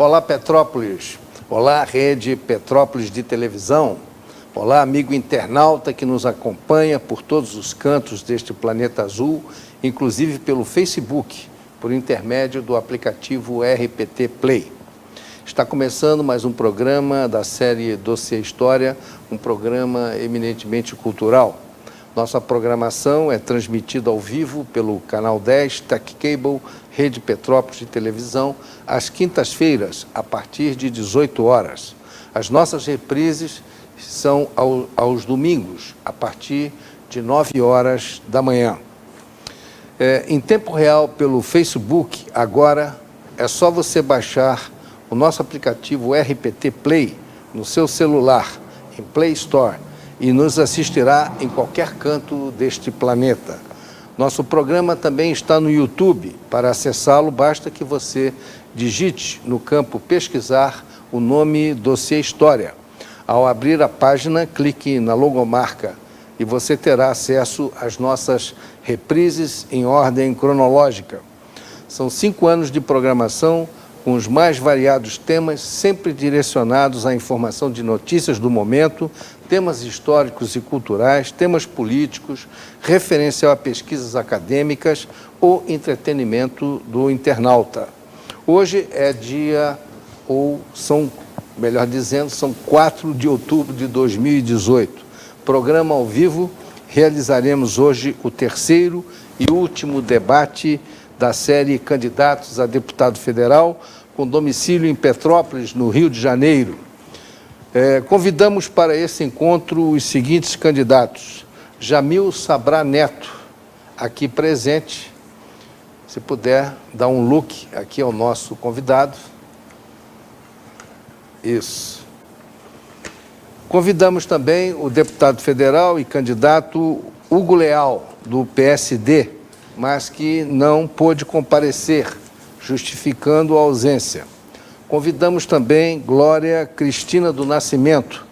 Olá, Petrópolis. Olá, Rede Petrópolis de televisão. Olá, amigo internauta que nos acompanha por todos os cantos deste planeta azul, inclusive pelo Facebook, por intermédio do aplicativo RPT Play. Está começando mais um programa da série Dossiê História, um programa eminentemente cultural. Nossa programação é transmitida ao vivo pelo Canal 10, Tech Cable, Rede Petrópolis de televisão, às quintas-feiras, a partir de 18 horas. As nossas reprises são aos domingos, a partir de 9 horas da manhã. Em tempo real, pelo Facebook, agora é só você baixar o nosso aplicativo RPT Play no seu celular, em Play Store, e nos assistirá em qualquer canto deste planeta. Nosso programa também está no YouTube. Para acessá-lo, basta que você digite no campo pesquisar o nome Dossiê História. Ao abrir a página, clique na logomarca e você terá acesso às nossas reprises em ordem cronológica. São 5 anos de programação com os mais variados temas, sempre direcionados à informação de notícias do momento, temas históricos e culturais, temas políticos, referencial a pesquisas acadêmicas ou entretenimento do internauta. Hoje é são 4 de outubro de 2018. Programa ao vivo, realizaremos hoje o terceiro e último debate da série Candidatos a Deputado Federal, com domicílio em Petrópolis, no Rio de Janeiro. Convidamos para esse encontro os seguintes candidatos: Jamil Sabrá Neto, aqui presente. Se puder dar um look aqui ao nosso convidado. Isso. Convidamos também o deputado federal e candidato Hugo Leal, do PSD, mas que não pôde comparecer, justificando a ausência. Convidamos também Glória Cristina do Nascimento,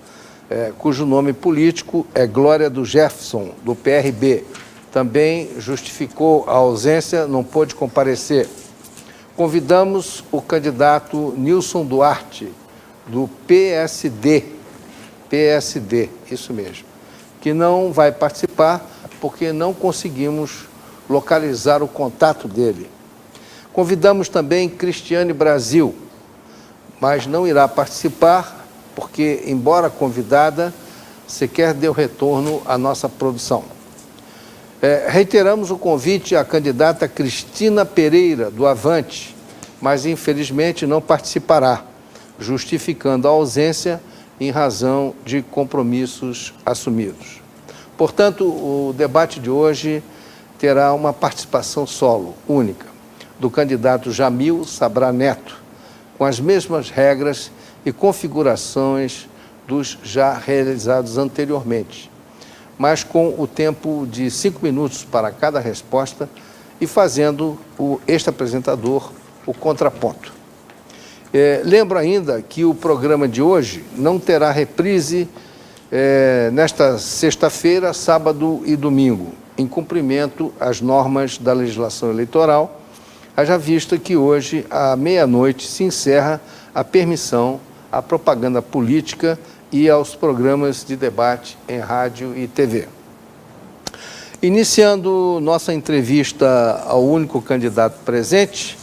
cujo nome político é Glória do Jefferson, do PRB. Também justificou a ausência, não pôde comparecer. Convidamos o candidato Nilson Duarte, do PSD, isso mesmo, que não vai participar porque não conseguimos localizar o contato dele. Convidamos também Cristiane Brasil, mas não irá participar porque, embora convidada, sequer deu retorno à nossa produção. Reiteramos o convite à candidata Cristina Pereira, do Avante, mas infelizmente não participará, justificando a ausência em razão de compromissos assumidos. Portanto, o debate de hoje terá uma participação solo, única, do candidato Jamil Sabrá Neto, com as mesmas regras e configurações dos já realizados anteriormente, mas com o tempo de 5 minutos para cada resposta e fazendo este apresentador o contraponto. Lembro ainda que o programa de hoje não terá reprise nesta sexta-feira, sábado e domingo, em cumprimento às normas da legislação eleitoral, haja vista que hoje, à meia-noite, se encerra a permissão à propaganda política e aos programas de debate em rádio e TV. Iniciando nossa entrevista ao único candidato presente,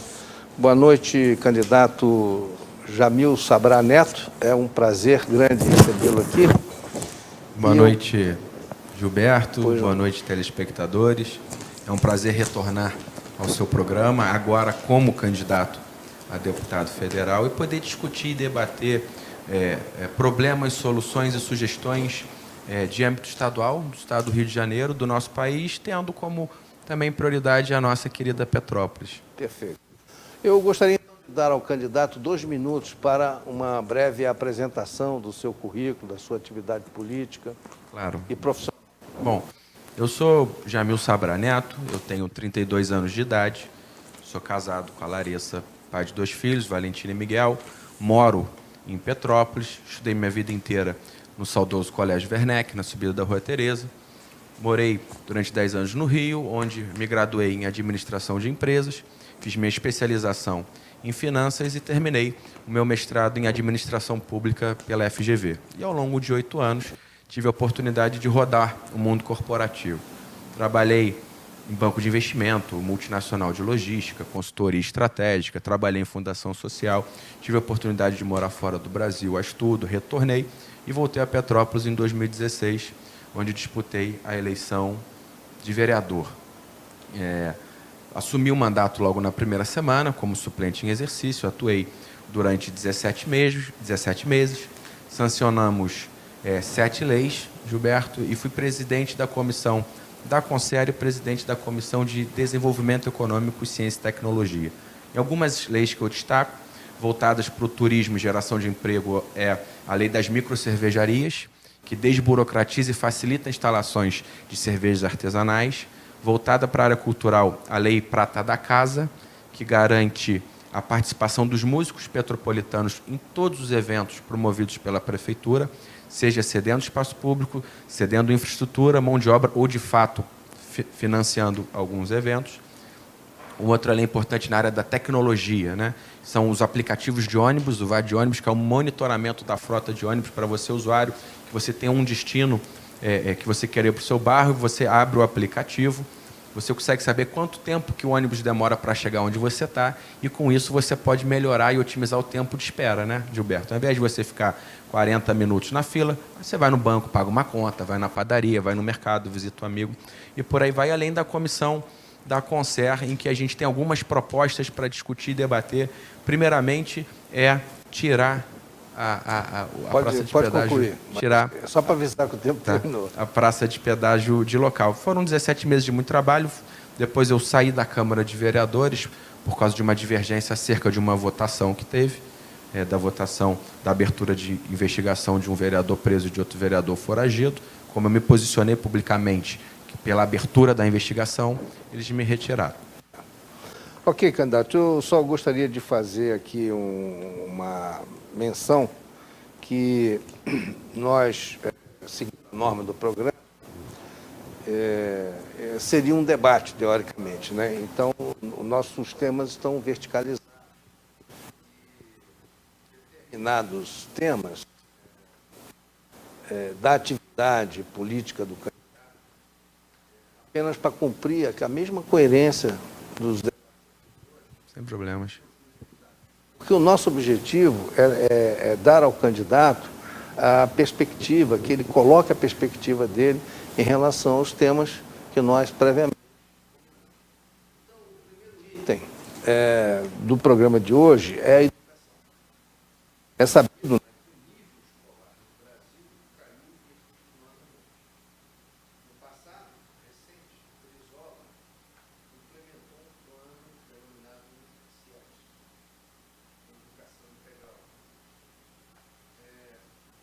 boa noite, candidato Jamil Sabrá Neto, é um prazer grande recebê-lo aqui. Boa noite, Gilberto, boa noite, telespectadores. É um prazer retornar ao seu programa, agora como candidato a deputado federal, e poder discutir e debater problemas, soluções e sugestões de âmbito estadual, do estado do Rio de Janeiro, do nosso país, tendo como também prioridade a nossa querida Petrópolis. Perfeito. Eu gostaria de dar ao candidato 2 minutos para uma breve apresentação do seu currículo, da sua atividade política, claro, e profissional. Bom, eu sou Jamil Sabrá Neto, eu tenho 32 anos de idade, sou casado com a Larissa, pai de 2 filhos, Valentina e Miguel, moro em Petrópolis, estudei minha vida inteira no saudoso Colégio Werneck, na subida da Rua Tereza. Morei durante 10 anos no Rio, onde me graduei em Administração de Empresas, fiz minha especialização em finanças e terminei o meu mestrado em administração pública pela FGV. E ao longo de 8 anos tive a oportunidade de rodar o mundo corporativo. Trabalhei em banco de investimento, multinacional de logística, consultoria estratégica, trabalhei em fundação social, tive a oportunidade de morar fora do Brasil a estudo, retornei e voltei a Petrópolis em 2016, onde disputei a eleição de vereador. Assumi o mandato logo na primeira semana, como suplente em exercício, atuei durante 17 meses, sancionamos 7 leis, Gilberto, e fui presidente da comissão da Conselho, presidente da Comissão de Desenvolvimento Econômico, Ciência e Tecnologia. Em algumas leis que eu destaco, voltadas para o turismo e geração de emprego, é a Lei das Microcervejarias, que desburocratiza e facilita instalações de cervejas artesanais. Voltada para a área cultural, a Lei Prata da Casa, que garante a participação dos músicos petropolitanos em todos os eventos promovidos pela Prefeitura, seja cedendo espaço público, cedendo infraestrutura, mão de obra ou, de fato, financiando alguns eventos. Outra lei importante na área da tecnologia, né? São os aplicativos de ônibus, o Vá de Ônibus, que é o monitoramento da frota de ônibus para você, usuário, que você tem um destino que você quer ir para o seu bairro, você abre o aplicativo, você consegue saber quanto tempo que o ônibus demora para chegar onde você está, e com isso você pode melhorar e otimizar o tempo de espera, né, Gilberto? Ao invés de você ficar 40 minutos na fila, você vai no banco, paga uma conta, vai na padaria, vai no mercado, visita um amigo, e por aí vai, além da comissão da Concer, em que a gente tem algumas propostas para discutir e debater. Primeiramente, tirar a praça de pedágio. Concluir. Tirar, só para avisar que o tempo terminou. A praça de pedágio de local. Foram 17 meses de muito trabalho. Depois eu saí da Câmara de Vereadores por causa de uma divergência acerca de uma votação que teve, da votação da abertura de investigação de um vereador preso e de outro vereador foragido. Como eu me posicionei publicamente pela abertura da investigação, eles me retiraram. Ok, candidato, eu só gostaria de fazer aqui uma menção que nós, seguindo a norma do programa, seria um debate, teoricamente, né? Então, os nossos temas estão verticalizados. Determinados temas da atividade política do candidato, apenas para cumprir a mesma coerência dos debates. Sem problemas. Porque o nosso objetivo é dar ao candidato a perspectiva, que ele coloque a perspectiva dele em relação aos temas que nós previamente. Então, o primeiro item do programa de hoje é a educação. É sabido, né, que o nível escolar no Brasil caiu no ano. No passado recente, o Brizola implementou um plano denominado CIES, Educação Integral.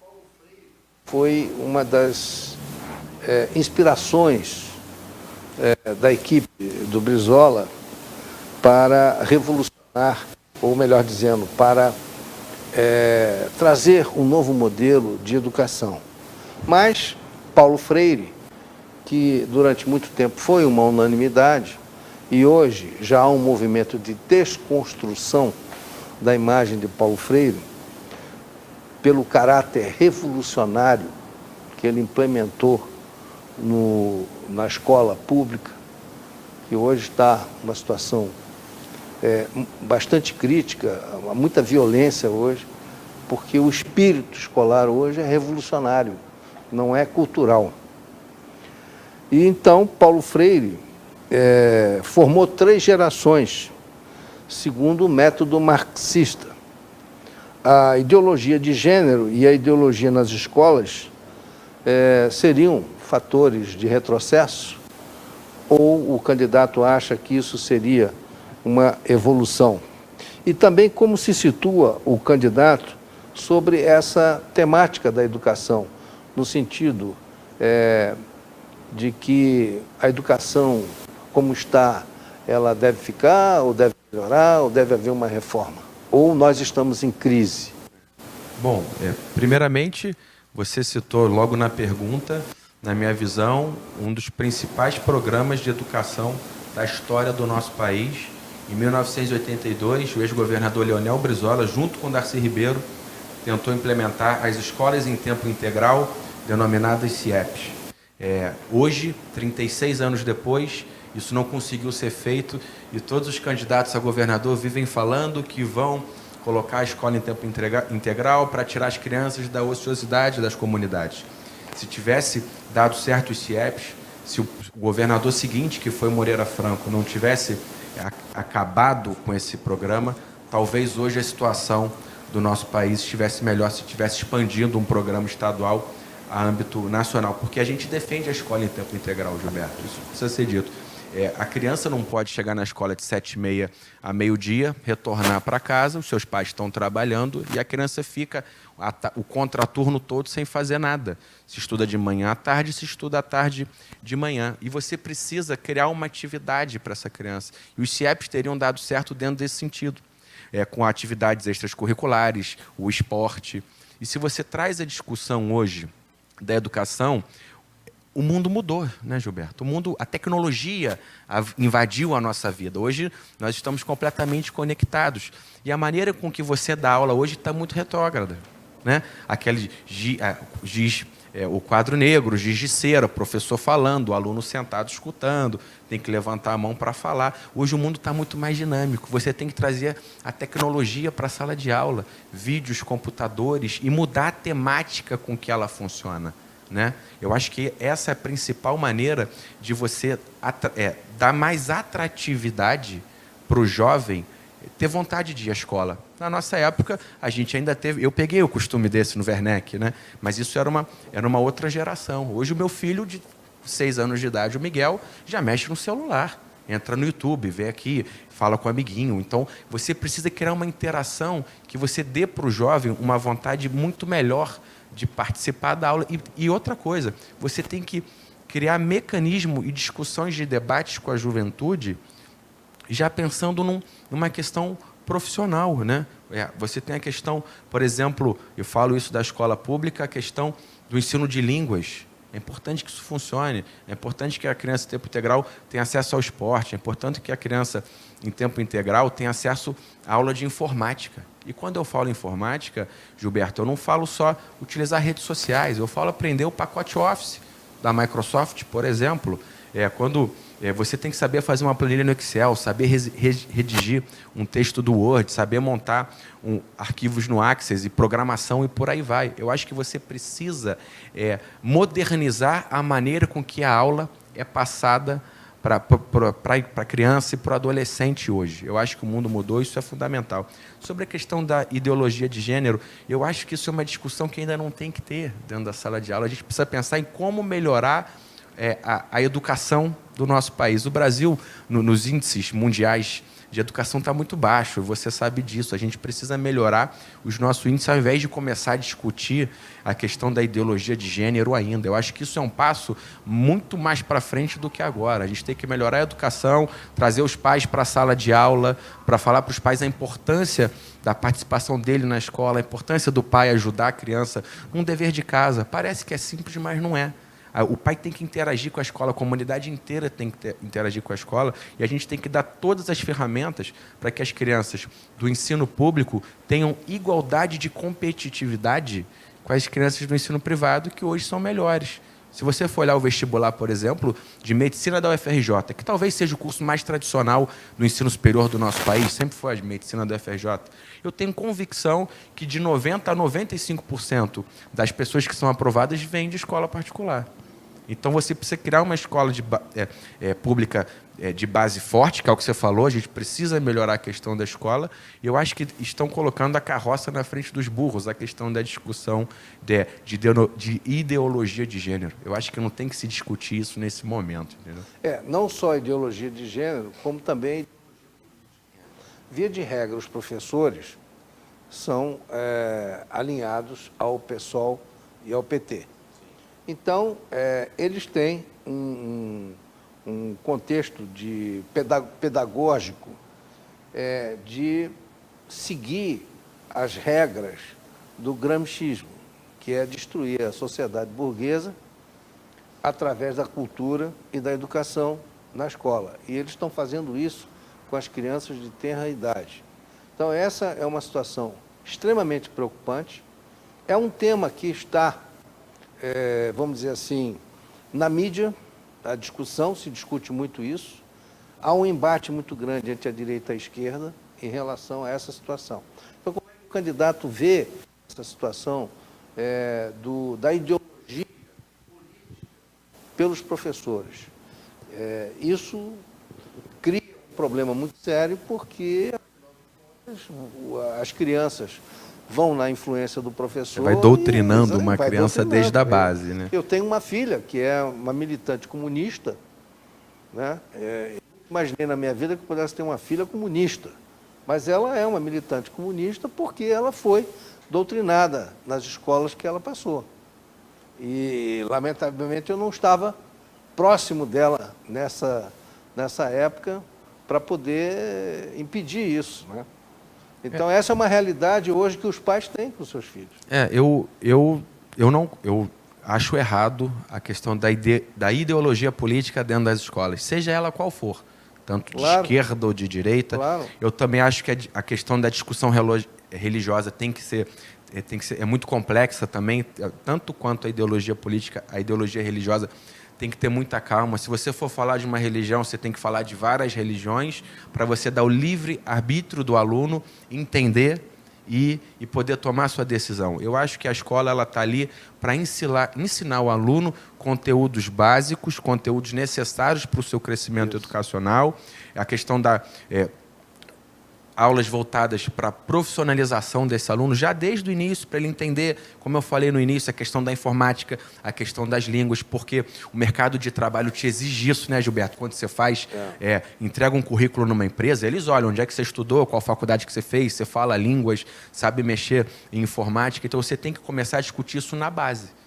Paulo Freire foi uma das inspirações da equipe do Brizola para revolucionar, ou melhor dizendo, para trazer um novo modelo de educação. Mas Paulo Freire, que durante muito tempo foi uma unanimidade, e hoje já há um movimento de desconstrução da imagem de Paulo Freire, pelo caráter revolucionário que ele implementou na escola pública, que hoje está numa situação bastante crítica, há muita violência hoje, porque o espírito escolar hoje é revolucionário, não é cultural. E então Paulo Freire formou 3 gerações, segundo o método marxista. A ideologia de gênero e a ideologia nas escolas seriam fatores de retrocesso, ou o candidato acha que isso seria uma evolução? E também como se situa o candidato sobre essa temática da educação, no sentido de que a educação, como está, ela deve ficar, ou deve melhorar, ou deve haver uma reforma? Ou nós estamos em crise? Bom, primeiramente, você citou logo na pergunta, na minha visão, um dos principais programas de educação da história do nosso país Em 1982, o ex-governador Leonel Brizola, junto com Darcy Ribeiro, tentou implementar as escolas em tempo integral, denominadas CIEPs. Hoje, 36 anos depois, isso não conseguiu ser feito e todos os candidatos a governador vivem falando que vão colocar a escola em tempo integral para tirar as crianças da ociosidade das comunidades. Se tivesse dado certo os CIEPs, se o governador seguinte, que foi Moreira Franco, não tivesse acabado com esse programa, talvez hoje a situação do nosso país estivesse melhor se tivesse expandido um programa estadual a âmbito nacional, porque a gente defende a escola em tempo integral, Gilberto, isso precisa ser dito. A criança não pode chegar na escola de 7h30 a meio-dia, retornar para casa, os seus pais estão trabalhando e a criança fica o contraturno todo sem fazer nada. Se estuda de manhã à tarde, se estuda à tarde de manhã. E você precisa criar uma atividade para essa criança. E os CIEPs teriam dado certo dentro desse sentido, com atividades extracurriculares, o esporte. E se você traz a discussão hoje da educação, o mundo mudou, né, Gilberto? A tecnologia invadiu a nossa vida. Hoje nós estamos completamente conectados. E a maneira com que você dá aula hoje está muito retrógrada, né? Aquele giz, o quadro negro, giz de cera, o professor falando, o aluno sentado escutando, tem que levantar a mão para falar. Hoje o mundo está muito mais dinâmico. Você tem que trazer a tecnologia para a sala de aula, vídeos, computadores, e mudar a temática com que ela funciona, né? Eu acho que essa é a principal maneira de você dar mais atratividade para o jovem ter vontade de ir à escola. Na nossa época, a gente ainda teve... Eu peguei o costume desse no Werneck, né? Mas isso era uma outra geração. Hoje o meu filho, de 6 anos de idade, o Miguel, já mexe no celular. Entra no YouTube, vê aqui, fala com o amiguinho. Então, você precisa criar uma interação que você dê para o jovem uma vontade muito melhor de participar da aula. E outra coisa, você tem que criar mecanismo e discussões de debates com a juventude, já pensando numa questão profissional, né? Você tem a questão, por exemplo, eu falo isso da escola pública, a questão do ensino de línguas. É importante que isso funcione, é importante que a criança em tempo integral tenha acesso ao esporte, é importante que a criança em tempo integral tenha acesso à aula de informática. E quando eu falo informática, Gilberto, eu não falo só utilizar redes sociais, eu falo aprender o pacote Office da Microsoft, por exemplo. Quando você tem que saber fazer uma planilha no Excel, saber redigir um texto do Word, saber montar arquivos no Access e programação e por aí vai. Eu acho que você precisa modernizar a maneira com que a aula é passada para a criança e para o adolescente hoje. Eu acho que o mundo mudou, isso é fundamental. Sobre a questão da ideologia de gênero, eu acho que isso é uma discussão que ainda não tem que ter dentro da sala de aula. A gente precisa pensar em como melhorar a educação do nosso país. O Brasil, nos índices mundiais de educação, está muito baixo, você sabe disso. A gente precisa melhorar os nossos índices, ao invés de começar a discutir a questão da ideologia de gênero ainda. Eu acho que isso é um passo muito mais para frente do que agora. A gente tem que melhorar a educação, trazer os pais para a sala de aula, para falar para os pais a importância da participação dele na escola, a importância do pai ajudar a criança num dever de casa. Parece que é simples, mas não é. O pai tem que interagir com a escola, a comunidade inteira tem que interagir com a escola, e a gente tem que dar todas as ferramentas para que as crianças do ensino público tenham igualdade de competitividade com as crianças do ensino privado, que hoje são melhores. Se você for olhar o vestibular, por exemplo, de medicina da UFRJ, que talvez seja o curso mais tradicional do ensino superior do nosso país, sempre foi a medicina da UFRJ, eu tenho convicção que de 90% a 95% das pessoas que são aprovadas vêm de escola particular. Então, você precisa criar uma escola pública de base forte, que é o que você falou, a gente precisa melhorar a questão da escola. E eu acho que estão colocando a carroça na frente dos burros, a questão da discussão de ideologia de gênero. Eu acho que não tem que se discutir isso nesse momento. Entendeu? Não só a ideologia de gênero, como também, via de regra, os professores são alinhados ao PSOL e ao PT. Então, eles têm um contexto pedagógico de seguir as regras do gramscismo, que é destruir a sociedade burguesa através da cultura e da educação na escola. E eles estão fazendo isso com as crianças de tenra idade. Então, essa é uma situação extremamente preocupante. É um tema que está, vamos dizer assim, na mídia, a discussão, se discute muito isso. Há um embate muito grande entre a direita e a esquerda em relação a essa situação. Então, como é que o candidato vê essa situação da ideologia política pelos professores? Isso cria um problema muito sério, porque as crianças vão na influência do professor. Vai doutrinando uma criança desde a base, né? Eu tenho uma filha que é uma militante comunista, né? Imaginei na minha vida que eu pudesse ter uma filha comunista, mas ela é uma militante comunista porque ela foi doutrinada nas escolas que ela passou. E, lamentavelmente, eu não estava próximo dela nessa época para poder impedir isso, né? Então, essa é uma realidade hoje que os pais têm com os seus filhos. Eu acho errado a questão da ideologia política dentro das escolas, seja ela qual for, tanto de esquerda ou de direita. Claro. Eu também acho que a questão da discussão religiosa é muito complexa também, tanto quanto a ideologia política, a ideologia religiosa tem que ter muita calma. Se você for falar de uma religião, você tem que falar de várias religiões para você dar o livre arbítrio do aluno, entender e poder tomar a sua decisão. Eu acho que a escola está ali para ensinar o aluno conteúdos básicos, conteúdos necessários para o seu crescimento educacional. A questão da aulas voltadas para a profissionalização desse aluno, já desde o início, para ele entender, como eu falei no início, a questão da informática, a questão das línguas, porque o mercado de trabalho te exige isso, né, Gilberto? Quando você entrega um currículo numa empresa, eles olham onde é que você estudou, qual faculdade que você fez, você fala línguas, sabe mexer em informática, então você tem que começar a discutir isso na base.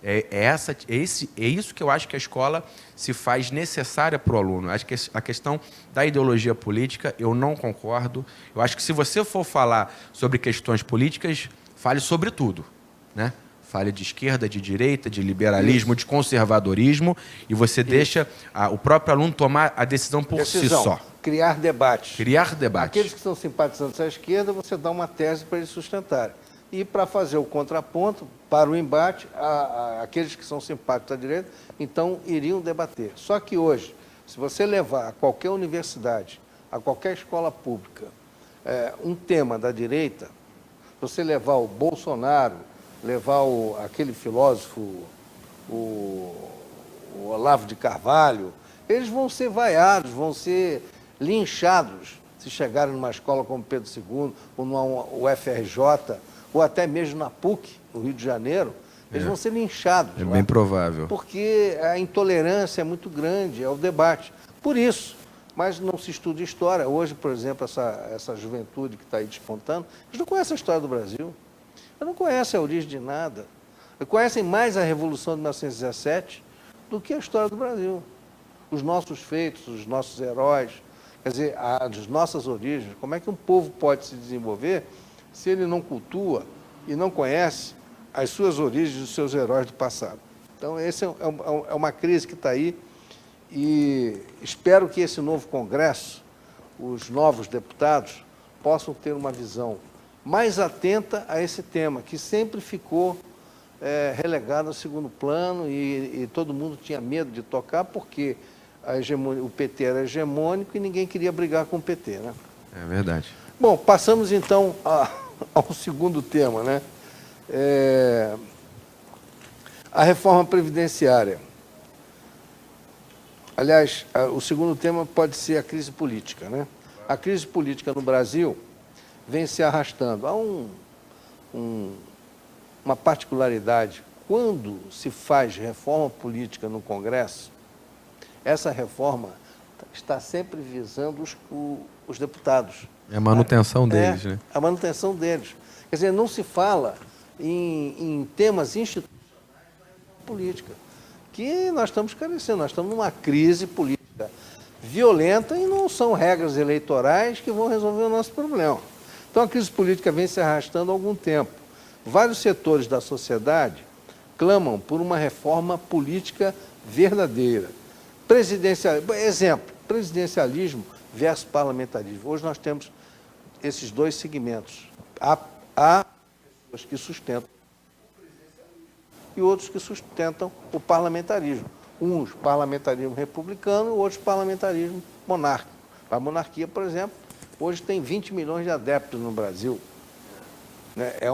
É isso que eu acho que a escola se faz necessária para o aluno. Acho que a questão da ideologia política, eu não concordo. Eu acho que se você for falar sobre questões políticas, fale sobre tudo, né? Fale de esquerda, de direita, de liberalismo, de conservadorismo, e você deixa o próprio aluno tomar a decisão por si só. Criar debates. Criar debates. Aqueles que são simpatizantes à esquerda, você dá uma tese para eles sustentarem. E para fazer o contraponto, para o embate, aqueles que são simpáticos à direita, então iriam debater. Só que hoje, se você levar a qualquer universidade, a qualquer escola pública, um tema da direita, você levar o Bolsonaro, levar aquele filósofo, o Olavo de Carvalho, eles vão ser vaiados, vão ser linchados, se chegarem numa escola como Pedro II, ou numa UFRJ, ou até mesmo na PUC, no Rio de Janeiro, eles vão ser linchados. É bem provável. Porque a intolerância é muito grande, é o debate. Por isso, mas não se estuda história. Hoje, por exemplo, essa juventude que está aí despontando, eles não conhecem a história do Brasil, eles não conhecem a origem de nada. Eles conhecem mais a Revolução de 1917 do que a história do Brasil. Os nossos feitos, os nossos heróis, quer dizer, as nossas origens. Como é que um povo pode se desenvolver se ele não cultua e não conhece as suas origens e os seus heróis do passado? Então, essa é uma crise que está aí e espero que esse novo Congresso, os novos deputados, possam ter uma visão mais atenta a esse tema, que sempre ficou relegado ao segundo plano e todo mundo tinha medo de tocar porque o PT era hegemônico e ninguém queria brigar com o PT, né? É verdade. Bom, passamos então ao segundo tema, né? A reforma previdenciária. Aliás, o segundo tema pode ser a crise política, né? A crise política no Brasil vem se arrastando. Há uma particularidade. Quando se faz reforma política no Congresso, essa reforma está sempre visando os deputados. É a manutenção deles, né? A manutenção deles. Quer dizer, não se fala em temas institucionais da reforma política, que nós estamos carecendo, nós estamos numa crise política violenta e não são regras eleitorais que vão resolver o nosso problema. Então, a crise política vem se arrastando há algum tempo. Vários setores da sociedade clamam por uma reforma política verdadeira. Presidencialismo versus parlamentarismo. Hoje nós temos esses dois segmentos. Há pessoas que sustentam o presidencialismo e outros que sustentam o parlamentarismo. Uns parlamentarismo republicano, outros parlamentarismo monárquico. A monarquia, por exemplo, hoje tem 20 milhões de adeptos no Brasil. É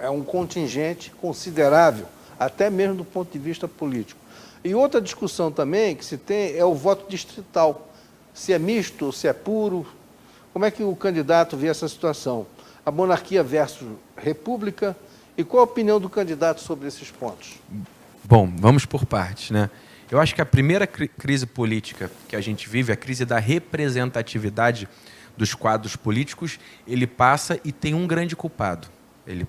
um contingente considerável, até mesmo do ponto de vista político. E outra discussão também que se tem é o voto distrital. Se é misto, se é puro. Como é que o candidato vê essa situação? A monarquia versus república. E qual a opinião do candidato sobre esses pontos? Bom, vamos por partes, né? Eu acho que a primeira crise política que a gente vive, a crise da representatividade dos quadros políticos, ele passa e tem um grande culpado.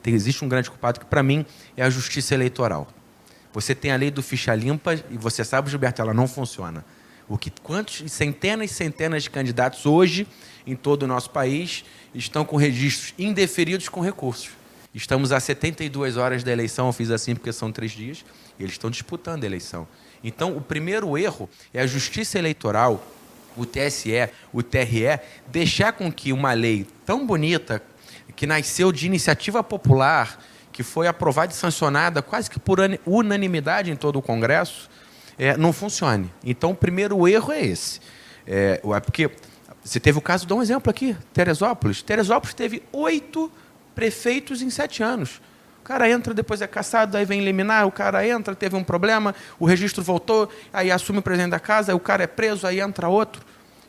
Existe um grande culpado que, para mim, é a justiça eleitoral. Você tem a lei do ficha limpa e você sabe, Gilberto, ela não funciona. Quantos centenas e centenas de candidatos hoje, em todo o nosso país, estão com registros indeferidos com recursos. Estamos a 72 horas da eleição, eu fiz assim porque são 3 dias, e eles estão disputando a eleição. Então, o primeiro erro é a justiça eleitoral, o TSE, o TRE, deixar com que uma lei tão bonita, que nasceu de iniciativa popular, que foi aprovada e sancionada quase que por unanimidade em todo o Congresso, não funcione. Então, o primeiro erro é esse. Porque você teve o caso, dá um exemplo aqui, Teresópolis. Teresópolis teve 8 prefeitos em 7 anos. O cara entra, depois é cassado, aí vem liminar, o cara entra, teve um problema, o registro voltou, aí assume o presidente da casa, aí o cara é preso, aí entra outro.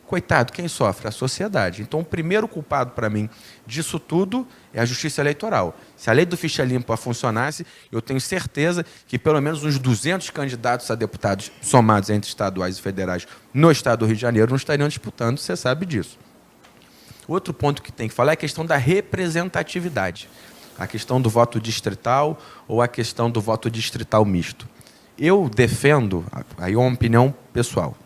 Coitado, quem sofre? A sociedade. Então, o primeiro culpado, para mim, disso tudo é a justiça eleitoral. Se a lei do ficha limpa funcionasse, eu tenho certeza que pelo menos uns 200 candidatos a deputados somados entre estaduais e federais no estado do Rio de Janeiro não estariam disputando, você sabe disso. Outro ponto que tem que falar é a questão da representatividade. A questão do voto distrital ou a questão do voto distrital misto. Eu defendo, aí é uma opinião pessoal,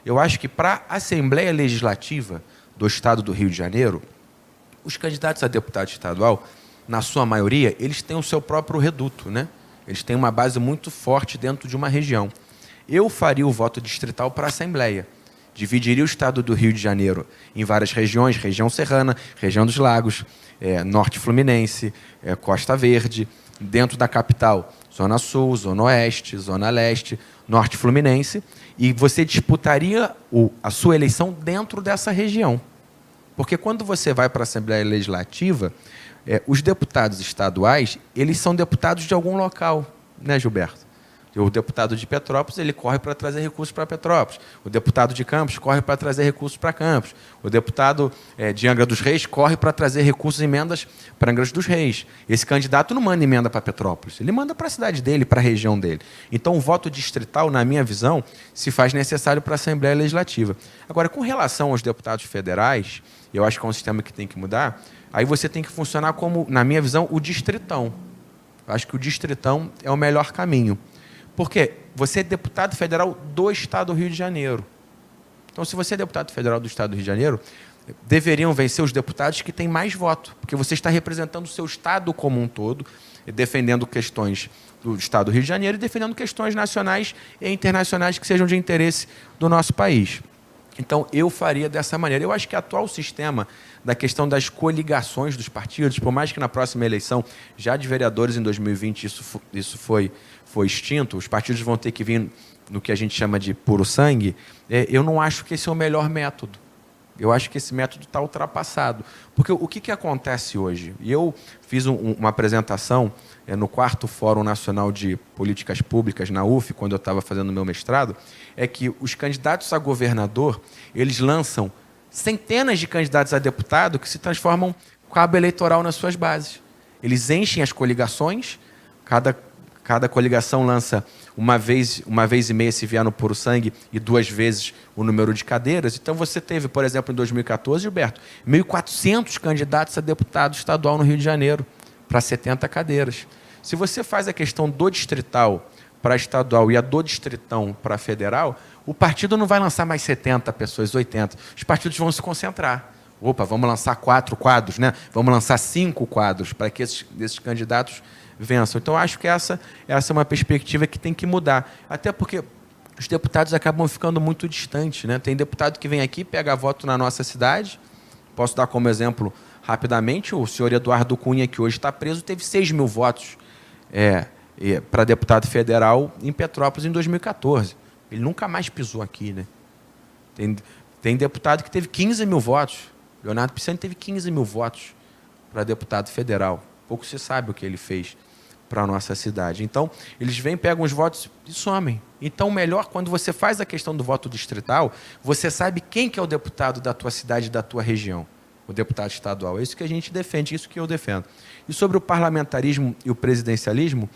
eu acho que para a Assembleia Legislativa do Estado do Rio de Janeiro, os candidatos a deputado estadual, na sua maioria, eles têm o seu próprio reduto, né? Eles têm uma base muito forte dentro de uma região. Eu faria o voto distrital para a Assembleia. Dividiria o Estado do Rio de Janeiro em várias regiões, região serrana, região dos lagos, norte fluminense, Costa Verde, dentro da capital, Zona Sul, Zona Oeste, Zona Leste, norte fluminense, e você disputaria a sua eleição dentro dessa região. Porque quando você vai para a Assembleia Legislativa, os deputados estaduais, eles são deputados de algum local, né, Gilberto? O deputado de Petrópolis, ele corre para trazer recursos para Petrópolis. O deputado de Campos corre para trazer recursos para Campos. O deputado de Angra dos Reis corre para trazer recursos e emendas para Angra dos Reis. Esse candidato não manda emenda para Petrópolis, ele manda para a cidade dele, para a região dele. Então, o voto distrital, na minha visão, se faz necessário para a Assembleia Legislativa. Agora, com relação aos deputados federais, eu acho que é um sistema que tem que mudar, aí você tem que funcionar como, na minha visão, o distritão. Eu acho que o distritão é o melhor caminho. Porque você é deputado federal do Estado do Rio de Janeiro. Então, se você é deputado federal do Estado do Rio de Janeiro, deveriam vencer os deputados que têm mais voto, porque você está representando o seu Estado como um todo, defendendo questões do Estado do Rio de Janeiro e defendendo questões nacionais e internacionais que sejam de interesse do nosso país. Então, eu faria dessa maneira. Eu acho que o atual sistema da questão das coligações dos partidos, por mais que na próxima eleição, já de vereadores em 2020, isso foi extinto, os partidos vão ter que vir no que a gente chama de puro sangue, eu não acho que esse é o melhor método. Eu acho que esse método está ultrapassado. Porque o que acontece hoje? E eu fiz uma apresentação no 4º Fórum Nacional de Políticas Públicas, na UF, quando eu estava fazendo o meu mestrado, é que os candidatos a governador, eles lançam centenas de candidatos a deputado que se transformam cabo eleitoral nas suas bases. Eles enchem as coligações, cada coligação lança uma vez e meia se vier no puro sangue e 2 vezes o número de cadeiras. Então você teve, por exemplo, em 2014, Gilberto, 1.400 candidatos a deputado estadual no Rio de Janeiro, para 70 cadeiras. Se você faz a questão do distrital para estadual e a do distritão para federal, o partido não vai lançar mais 70 pessoas, 80. Os partidos vão se concentrar. Opa, vamos lançar 4 quadros, né? Vamos lançar 5 quadros para que esses candidatos vençam. Então, acho que essa é uma perspectiva que tem que mudar. Até porque os deputados acabam ficando muito distantes, né? Tem deputado que vem aqui, pega voto na nossa cidade. Posso dar como exemplo, rapidamente, o senhor Eduardo Cunha, que hoje está preso, teve 6 mil votos para deputado federal em Petrópolis em 2014. Ele nunca mais pisou aqui, né? Tem deputado que teve 15 mil votos. Leonardo Pisani teve 15 mil votos para deputado federal. Pouco se sabe o que ele fez para a nossa cidade. Então, eles vêm, pegam os votos e somem. Então, melhor, quando você faz a questão do voto distrital, você sabe quem que é o deputado da tua cidade e da tua região, o deputado estadual. É isso que a gente defende, isso que eu defendo. E sobre o parlamentarismo e o presidencialismo,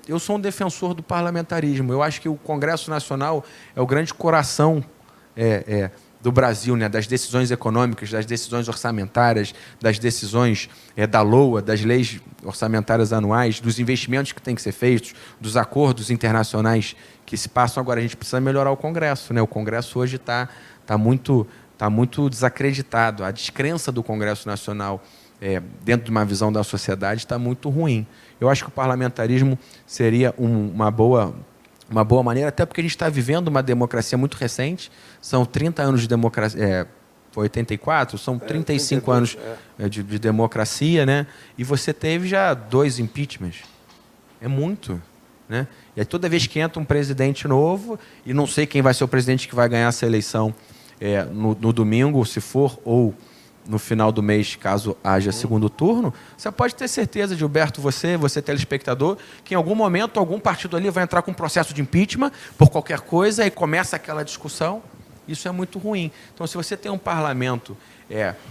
eu sou um defensor do parlamentarismo. Eu acho que o Congresso Nacional é o grande coração do Brasil, né? Das decisões econômicas, das decisões orçamentárias, das decisões da LOA, das leis orçamentárias anuais, dos investimentos que têm que ser feitos, dos acordos internacionais que se passam. Agora, a gente precisa melhorar o Congresso, né? O Congresso hoje está muito desacreditado. A descrença do Congresso Nacional dentro de uma visão da sociedade está muito ruim. Eu acho que o parlamentarismo seria uma boa maneira, até porque a gente está vivendo uma democracia muito recente. São 30 anos de democracia, foi 84, são 35 anos de democracia, né? E você teve já 2 impeachments. É muito, né? E aí, toda vez que entra um presidente novo, e não sei quem vai ser o presidente que vai ganhar essa eleição no domingo, se for, ou no final do mês, caso haja segundo turno, você pode ter certeza, Gilberto, você telespectador, que em algum momento algum partido ali vai entrar com um processo de impeachment por qualquer coisa e começa aquela discussão. Isso é muito ruim. Então, se você tem um parlamento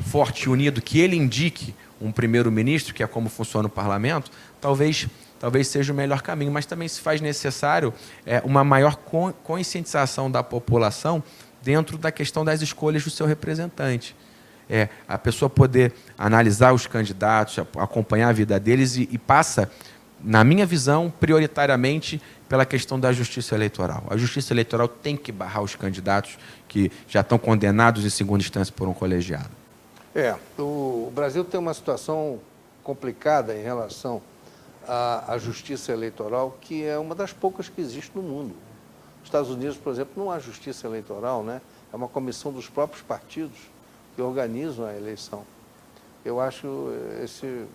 forte e unido, que ele indique um primeiro-ministro, que é como funciona o parlamento, talvez seja o melhor caminho. Mas também se faz necessário uma maior conscientização da população dentro da questão das escolhas do seu representante. A pessoa poder analisar os candidatos, acompanhar a vida deles e passa, na minha visão, prioritariamente pela questão da justiça eleitoral. A justiça eleitoral tem que barrar os candidatos que já estão condenados em segunda instância por um colegiado. O Brasil tem uma situação complicada em relação à justiça eleitoral, que é uma das poucas que existe no mundo. Nos Estados Unidos, por exemplo, não há justiça eleitoral, né? É uma comissão dos próprios partidos que organizam a eleição. Eu acho esse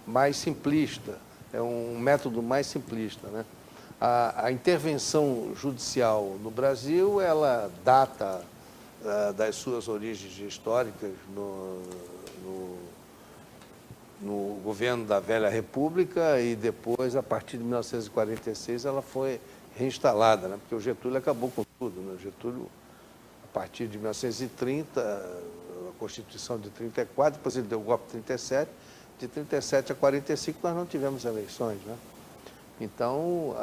mais simplista, é um método mais simplista, né? A intervenção judicial no Brasil, ela data das suas origens históricas no governo da Velha República e depois, a partir de 1946, ela foi reinstalada, né? Porque o Getúlio acabou com tudo, né? O Getúlio, a partir de 1930, a Constituição de 34, depois ele deu o golpe de 37, de 37 a 45 nós não tivemos eleições, né? Então,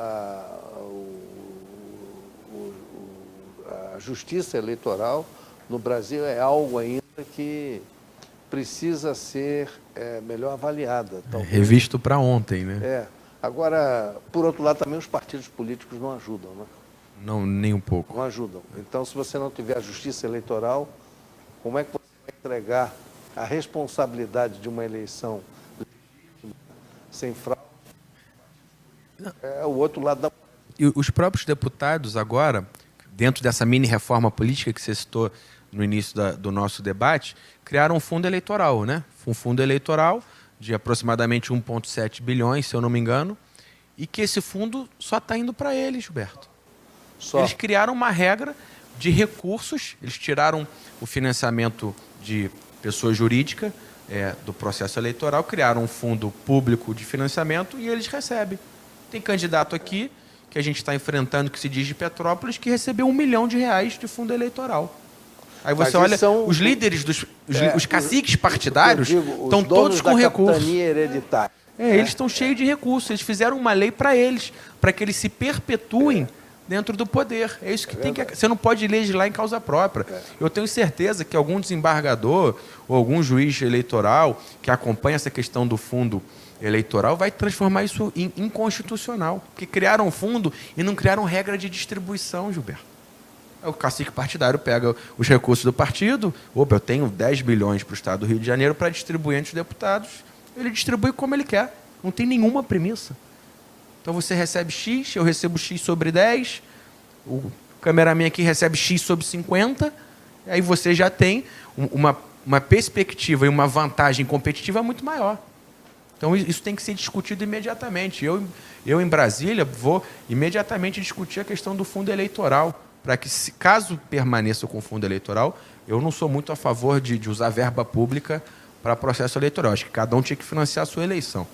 a justiça eleitoral no Brasil é algo ainda que precisa ser melhor avaliada. Revisto para ontem, né? Agora, por outro lado, também os partidos políticos não ajudam, né? Não, nem um pouco. Não ajudam. Então, se você não tiver a justiça eleitoral, como é que você vai entregar a responsabilidade de uma eleição legítima, sem fraude? É o outro lado da... E os próprios deputados agora, dentro dessa mini-reforma política que você citou no início do nosso debate, criaram um fundo eleitoral, né? Um fundo eleitoral de aproximadamente 1,7 bilhões, se eu não me engano, e que esse fundo só está indo para eles, Gilberto. Eles criaram uma regra de recursos, eles tiraram o financiamento de pessoa jurídica do processo eleitoral, criaram um fundo público de financiamento e eles recebem. Tem candidato aqui, que a gente está enfrentando, que se diz de Petrópolis, que recebeu R$1 milhão de fundo eleitoral. Aí você olha, os líderes, os caciques partidários estão todos com recursos. Hereditária. Eles estão cheios de recursos. Eles fizeram uma lei para eles que se perpetuem dentro do poder. É isso que tem que... Você não pode legislar em causa própria. Eu tenho certeza que algum desembargador ou algum juiz eleitoral que acompanha essa questão do fundo eleitoral vai transformar isso em inconstitucional. Porque criaram um fundo e não criaram regra de distribuição, Gilberto. O cacique partidário pega os recursos do partido, eu tenho 10 bilhões para o Estado do Rio de Janeiro para distribuir entre os deputados, ele distribui como ele quer, não tem nenhuma premissa. Então você recebe X, eu recebo X sobre 10, cameraman aqui recebe X sobre 50, aí você já tem uma perspectiva e uma vantagem competitiva muito maior. Então, isso tem que ser discutido imediatamente. Eu em Brasília, vou imediatamente discutir a questão do fundo eleitoral, para que, caso permaneça com o fundo eleitoral, eu não sou muito a favor de usar verba pública para processo eleitoral. Acho que cada um tinha que financiar a sua eleição.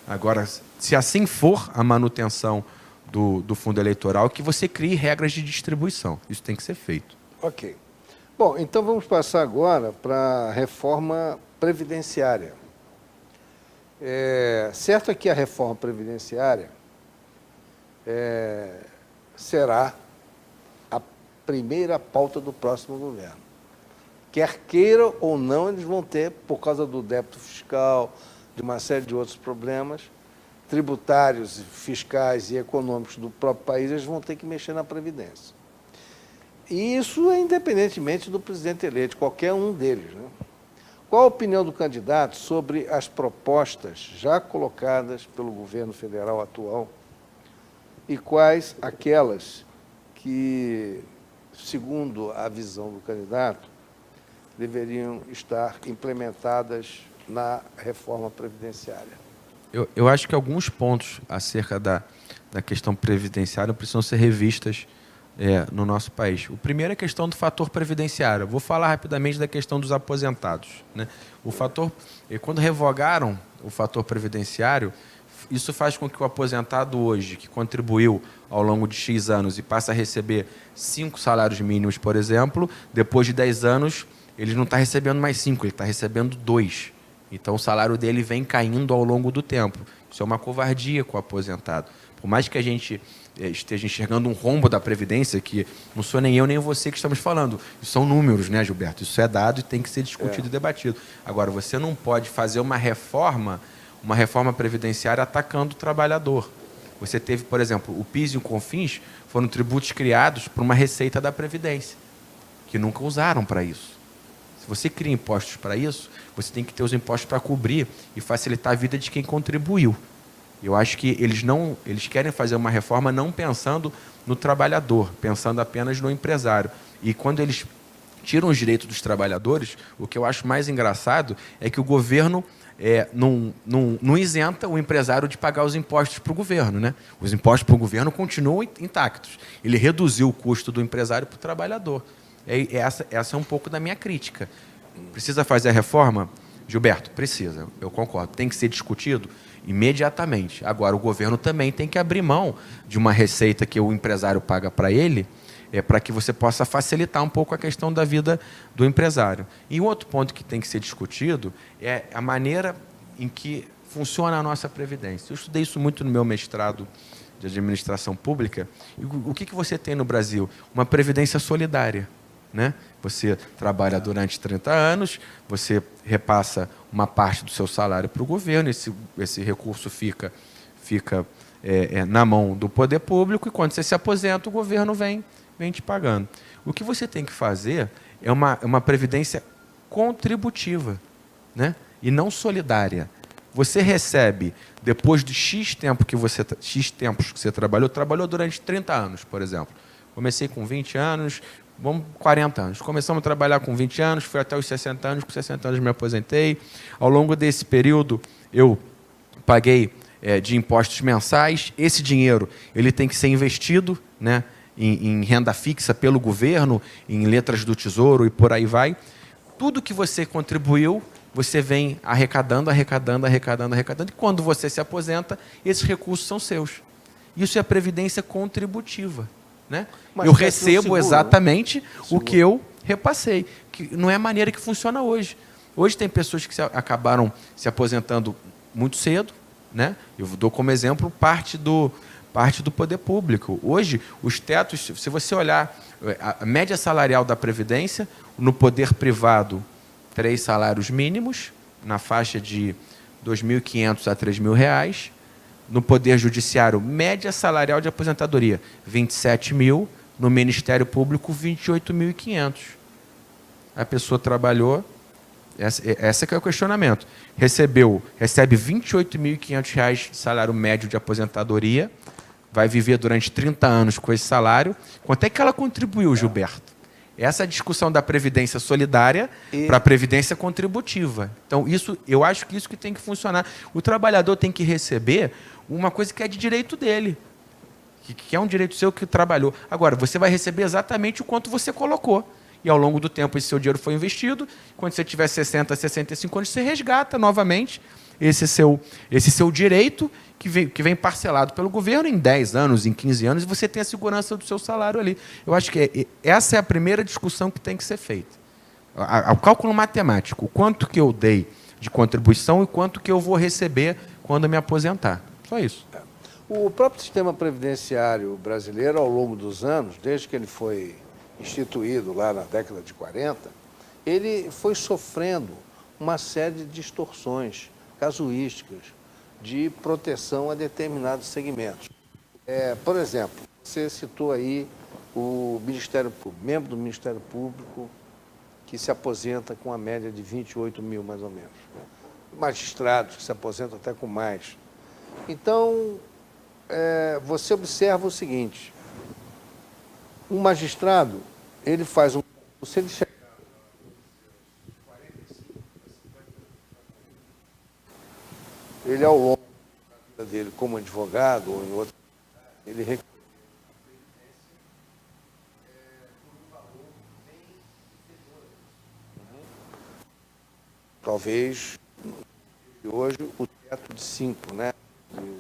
Agora, se assim for a manutenção do fundo eleitoral, que você crie regras de distribuição. Isso tem que ser feito. Ok. Bom, então vamos passar agora para a reforma previdenciária. Certo é que a reforma previdenciária será a primeira pauta do próximo governo. Quer queira ou não, eles vão ter, por causa do débito fiscal, de uma série de outros problemas, tributários, fiscais e econômicos do próprio país, eles vão ter que mexer na Previdência. E isso é independentemente do presidente eleito, qualquer um deles, né? Qual a opinião do candidato sobre as propostas já colocadas pelo governo federal atual e quais aquelas que, segundo a visão do candidato, deveriam estar implementadas na reforma previdenciária? Eu acho que alguns pontos acerca da questão previdenciária precisam ser revistas no nosso país. O primeiro é a questão do fator previdenciário. Eu vou falar rapidamente da questão dos aposentados, né? Quando revogaram o fator previdenciário, isso faz com que o aposentado hoje, que contribuiu ao longo de X anos e passa a receber 5 salários mínimos, por exemplo, depois de 10 anos, ele não está recebendo mais 5, ele está recebendo 2. Então, o salário dele vem caindo ao longo do tempo. Isso é uma covardia com o aposentado. Por mais que a gente esteja enxergando um rombo da Previdência, que não sou nem eu nem você que estamos falando. Isso são números, né, Gilberto? Isso é dado e tem que ser discutido e debatido. Agora, você não pode fazer uma reforma previdenciária atacando o trabalhador. Você teve, por exemplo, o PIS e o CONFINS foram tributos criados por uma receita da Previdência, que nunca usaram para isso. Se você cria impostos para isso, você tem que ter os impostos para cobrir e facilitar a vida de quem contribuiu. Eu acho que eles querem fazer uma reforma não pensando no trabalhador, pensando apenas no empresário. E quando eles tiram os direitos dos trabalhadores, o que eu acho mais engraçado é que o governo não isenta o empresário de pagar os impostos para o governo, né? Os impostos para o governo continuam intactos. Ele reduziu o custo do empresário para o trabalhador. Essa é um pouco da minha crítica. Precisa fazer a reforma? Gilberto, precisa, eu concordo. Tem que ser discutido imediatamente. Agora, o governo também tem que abrir mão de uma receita que o empresário paga para ele, para que você possa facilitar um pouco a questão da vida do empresário. E um outro ponto que tem que ser discutido é a maneira em que funciona a nossa Previdência. Eu estudei isso muito no meu mestrado de administração pública. E o que você tem no Brasil? Uma Previdência solidária, né? Você trabalha durante 30 anos, você repassa uma parte do seu salário para o governo, esse recurso fica na mão do poder público, e quando você se aposenta, o governo vem te pagando. O que você tem que fazer é uma previdência contributiva, né? E não solidária. Você recebe, depois de X tempos que você trabalhou durante 30 anos, por exemplo. Comecei com 20 anos, 40 anos. Começamos a trabalhar com 20 anos, fui até os 60 anos, com 60 anos me aposentei. Ao longo desse período, eu paguei de impostos mensais. Esse dinheiro ele tem que ser investido, né, em renda fixa pelo governo, em letras do Tesouro e por aí vai. Tudo que você contribuiu, você vem arrecadando, e quando você se aposenta, esses recursos são seus. Isso é a previdência contributiva, né? Eu recebo exatamente o que eu repassei, que não é a maneira que funciona hoje. Hoje tem pessoas que acabaram se aposentando muito cedo, né? Eu dou como exemplo parte do poder público. Hoje, os tetos, se você olhar a média salarial da Previdência, no poder privado, 3 salários mínimos, na faixa de R$ 2.500 a R$ 3.000. No Poder Judiciário, média salarial de aposentadoria, R$ 27.000. No Ministério Público, R$ 28.500. A pessoa trabalhou, esse que é o questionamento, recebe R$ 28.500 de salário médio de aposentadoria, vai viver durante 30 anos com esse salário. Quanto é que ela contribuiu, Gilberto? Essa discussão da previdência solidária para a previdência contributiva. Então, eu acho que isso que tem que funcionar. O trabalhador tem que receber uma coisa que é de direito dele, que é um direito seu que trabalhou. Agora, você vai receber exatamente o quanto você colocou. E ao longo do tempo esse seu dinheiro foi investido. Quando você tiver 60, 65 anos, você resgata novamente esse seu direito que vem parcelado pelo governo em 10 anos, em 15 anos, e você tem a segurança do seu salário ali. Eu acho que essa é a primeira discussão que tem que ser feita. O cálculo matemático, o quanto que eu dei de contribuição e quanto que eu vou receber quando eu me aposentar. Só isso. O próprio sistema previdenciário brasileiro, ao longo dos anos, desde que ele foi instituído lá na década de 40, ele foi sofrendo uma série de distorções casuísticas de proteção a determinados segmentos. Por exemplo, você citou aí o Ministério Público, membro do Ministério Público que se aposenta com a média de 28 mil, mais ou menos. Magistrados que se aposentam até com mais. Então, você observa o seguinte, um magistrado, ele faz se ele chegar a 45, ele ao longo da vida dele como advogado ou em outra, ele recolhe por um valor bem inferior. Talvez hoje o teto de 5, né?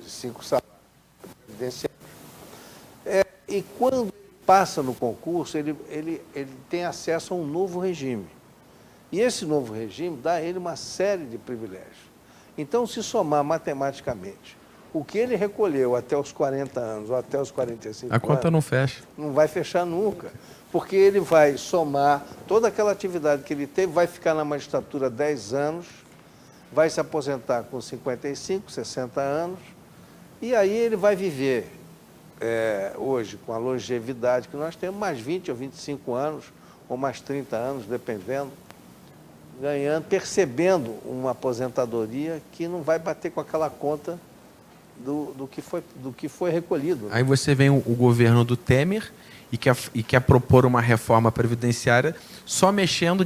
De 5 salários previdenciários. E quando ele passa no concurso, ele tem acesso a um novo regime. E esse novo regime dá a ele uma série de privilégios. Então, se somar matematicamente o que ele recolheu até os 40 anos ou até os 45 anos... A conta não fecha. Não vai fechar nunca, porque ele vai somar toda aquela atividade que ele teve, vai ficar na magistratura 10 anos, vai se aposentar com 55, 60 anos, e aí ele vai viver, hoje, com a longevidade que nós temos, mais 20 ou 25 anos, ou mais 30 anos, dependendo, ganhando, percebendo uma aposentadoria que não vai bater com aquela conta do que foi recolhido. Aí você vem o governo do Temer e quer propor uma reforma previdenciária só mexendo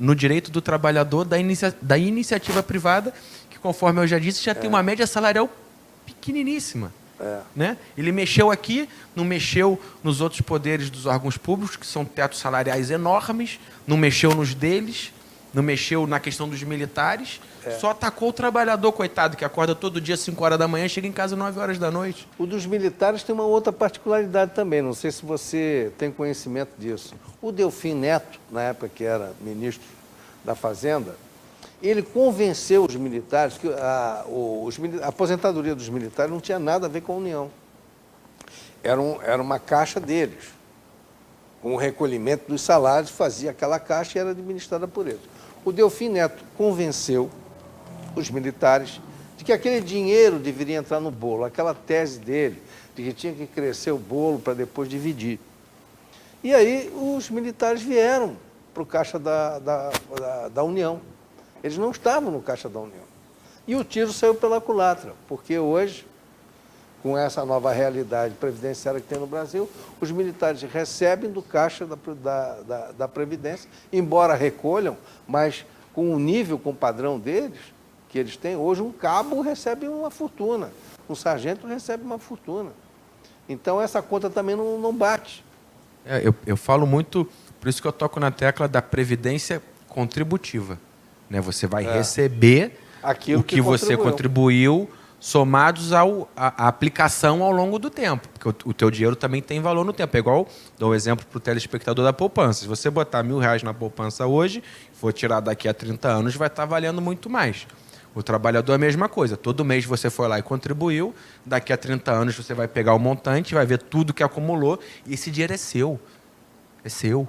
no direito do trabalhador da iniciativa privada, que, conforme eu já disse, já tem uma média salarial pequeniníssima. Né? Ele mexeu aqui, não mexeu nos outros poderes dos órgãos públicos, que são tetos salariais enormes, não mexeu nos deles, não mexeu na questão dos militares, só atacou o trabalhador, coitado, que acorda todo dia às 5 horas da manhã e chega em casa às 9 horas da noite. O dos militares tem uma outra particularidade também, não sei se você tem conhecimento disso. O Delfim Neto, na época que era ministro da Fazenda, ele convenceu os militares que a aposentadoria dos militares não tinha nada a ver com a União. Era uma caixa deles. Com o recolhimento dos salários, fazia aquela caixa e era administrada por eles. O Delfim Neto convenceu os militares de que aquele dinheiro deveria entrar no bolo, aquela tese dele, de que tinha que crescer o bolo para depois dividir. E aí os militares vieram para o caixa da União. Eles não estavam no caixa da União. E o tiro saiu pela culatra, porque hoje, com essa nova realidade previdenciária que tem no Brasil, os militares recebem do caixa da Previdência, embora recolham, mas com o nível, com o padrão deles, que eles têm, hoje um cabo recebe uma fortuna, um sargento recebe uma fortuna. Então essa conta também não bate. Eu falo muito, por isso que eu toco na tecla da previdência contributiva. Né? Você vai receber aquilo o que você contribuiu, somados à aplicação ao longo do tempo. Porque o teu dinheiro também tem valor no tempo. É igual, dou um exemplo para o telespectador da poupança. Se você botar R$1.000 na poupança hoje, for tirar daqui a 30 anos, vai estar valendo muito mais. O trabalhador é a mesma coisa. Todo mês você foi lá e contribuiu, daqui a 30 anos você vai pegar o montante, vai ver tudo que acumulou, e esse dinheiro é seu. É seu.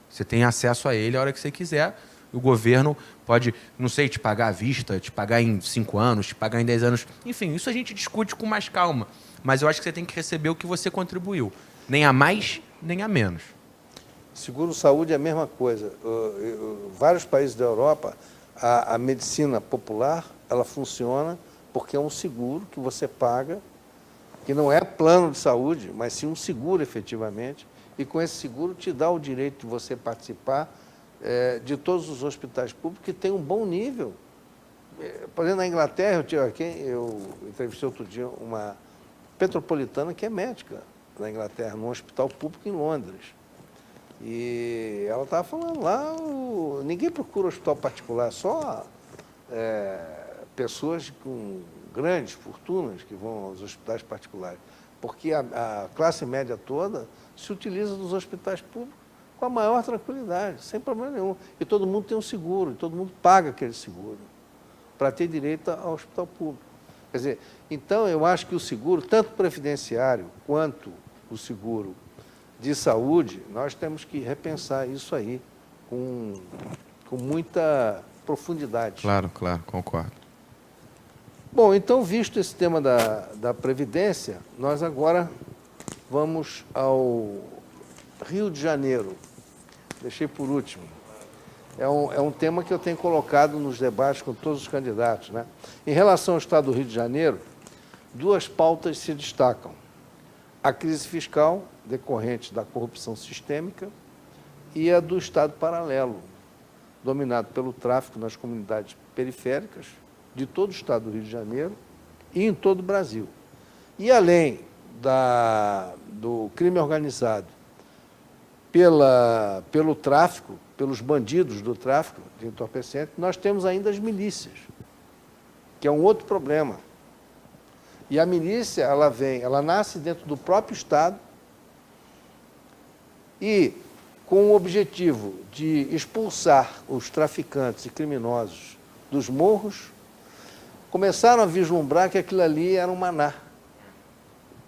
Você tem acesso a ele a hora que você quiser. O governo pode, não sei, te pagar à vista, te pagar em 5 anos, te pagar em 10 anos. Enfim, isso a gente discute com mais calma. Mas eu acho que você tem que receber o que você contribuiu. Nem a mais, nem a menos. Seguro-saúde é a mesma coisa. Vários países da Europa, a medicina popular, ela funciona porque é um seguro que você paga que não é plano de saúde, mas sim um seguro efetivamente, e com esse seguro te dá o direito de você participar de todos os hospitais públicos que têm um bom nível. Por exemplo, na Inglaterra, eu entrevistei outro dia uma petropolitana que é médica na Inglaterra, num hospital público em Londres. E ela estava falando lá, ninguém procura hospital particular, só pessoas com grandes fortunas que vão aos hospitais particulares, porque a classe média toda se utiliza dos hospitais públicos com a maior tranquilidade, sem problema nenhum. E todo mundo tem um seguro, e todo mundo paga aquele seguro para ter direito ao hospital público. Quer dizer, então eu acho que o seguro, tanto previdenciário quanto o seguro de saúde, nós temos que repensar isso aí com muita profundidade. Claro, concordo. Bom, então, visto esse tema da Previdência, nós agora vamos ao Rio de Janeiro. Deixei por último. É um tema que eu tenho colocado nos debates com todos os candidatos, né? Em relação ao Estado do Rio de Janeiro, duas pautas se destacam. A crise fiscal, decorrente da corrupção sistêmica, e a do Estado paralelo, dominado pelo tráfico nas comunidades periféricas de todo o Estado do Rio de Janeiro e em todo o Brasil. E além do crime organizado pelo tráfico, pelos bandidos do tráfico de entorpecentes, nós temos ainda as milícias, que é um outro problema. E a milícia, ela nasce dentro do próprio Estado e com o objetivo de expulsar os traficantes e criminosos dos morros, começaram a vislumbrar que aquilo ali era um maná.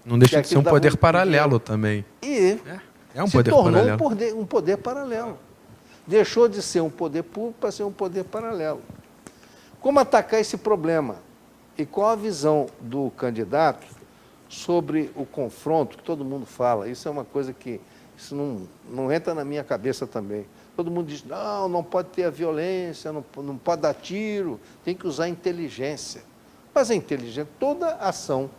Não deixa de ser um poder paralelo também. E é um poder paralelo. Um poder paralelo. Deixou de ser um poder público para ser um poder paralelo. Como atacar esse problema? E qual a visão do candidato sobre o confronto, que todo mundo fala? Isso é uma coisa que isso não entra na minha cabeça também. Todo mundo diz, não pode ter a violência, não pode dar tiro, tem que usar inteligência. Mas a inteligência, toda ação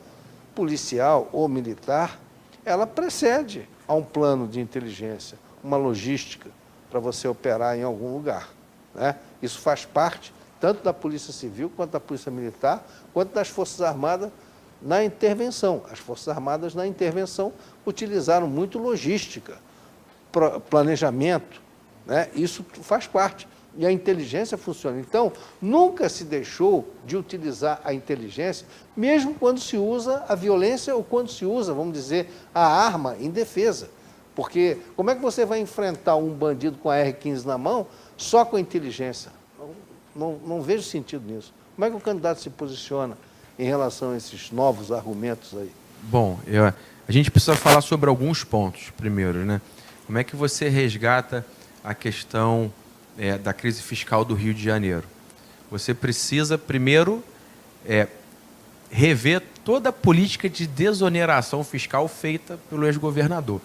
policial ou militar, ela precede a um plano de inteligência, uma logística para você operar em algum lugar, né? Isso faz parte tanto da Polícia Civil, quanto da Polícia Militar, quanto das Forças Armadas na intervenção. As Forças Armadas na intervenção utilizaram muito logística, planejamento, né? Isso faz parte. E a inteligência funciona. Então, nunca se deixou de utilizar a inteligência, mesmo quando se usa a violência ou quando se usa, vamos dizer, a arma em defesa. Porque como é que você vai enfrentar um bandido com a R-15 na mão só com a inteligência? Não vejo sentido nisso. Como é que o candidato se posiciona em relação a esses novos argumentos aí? Bom, a gente precisa falar sobre alguns pontos primeiro, né? Como é que você resgata a questão da crise fiscal do Rio de Janeiro? Você precisa, primeiro, rever toda a política de desoneração fiscal feita pelo ex-governador.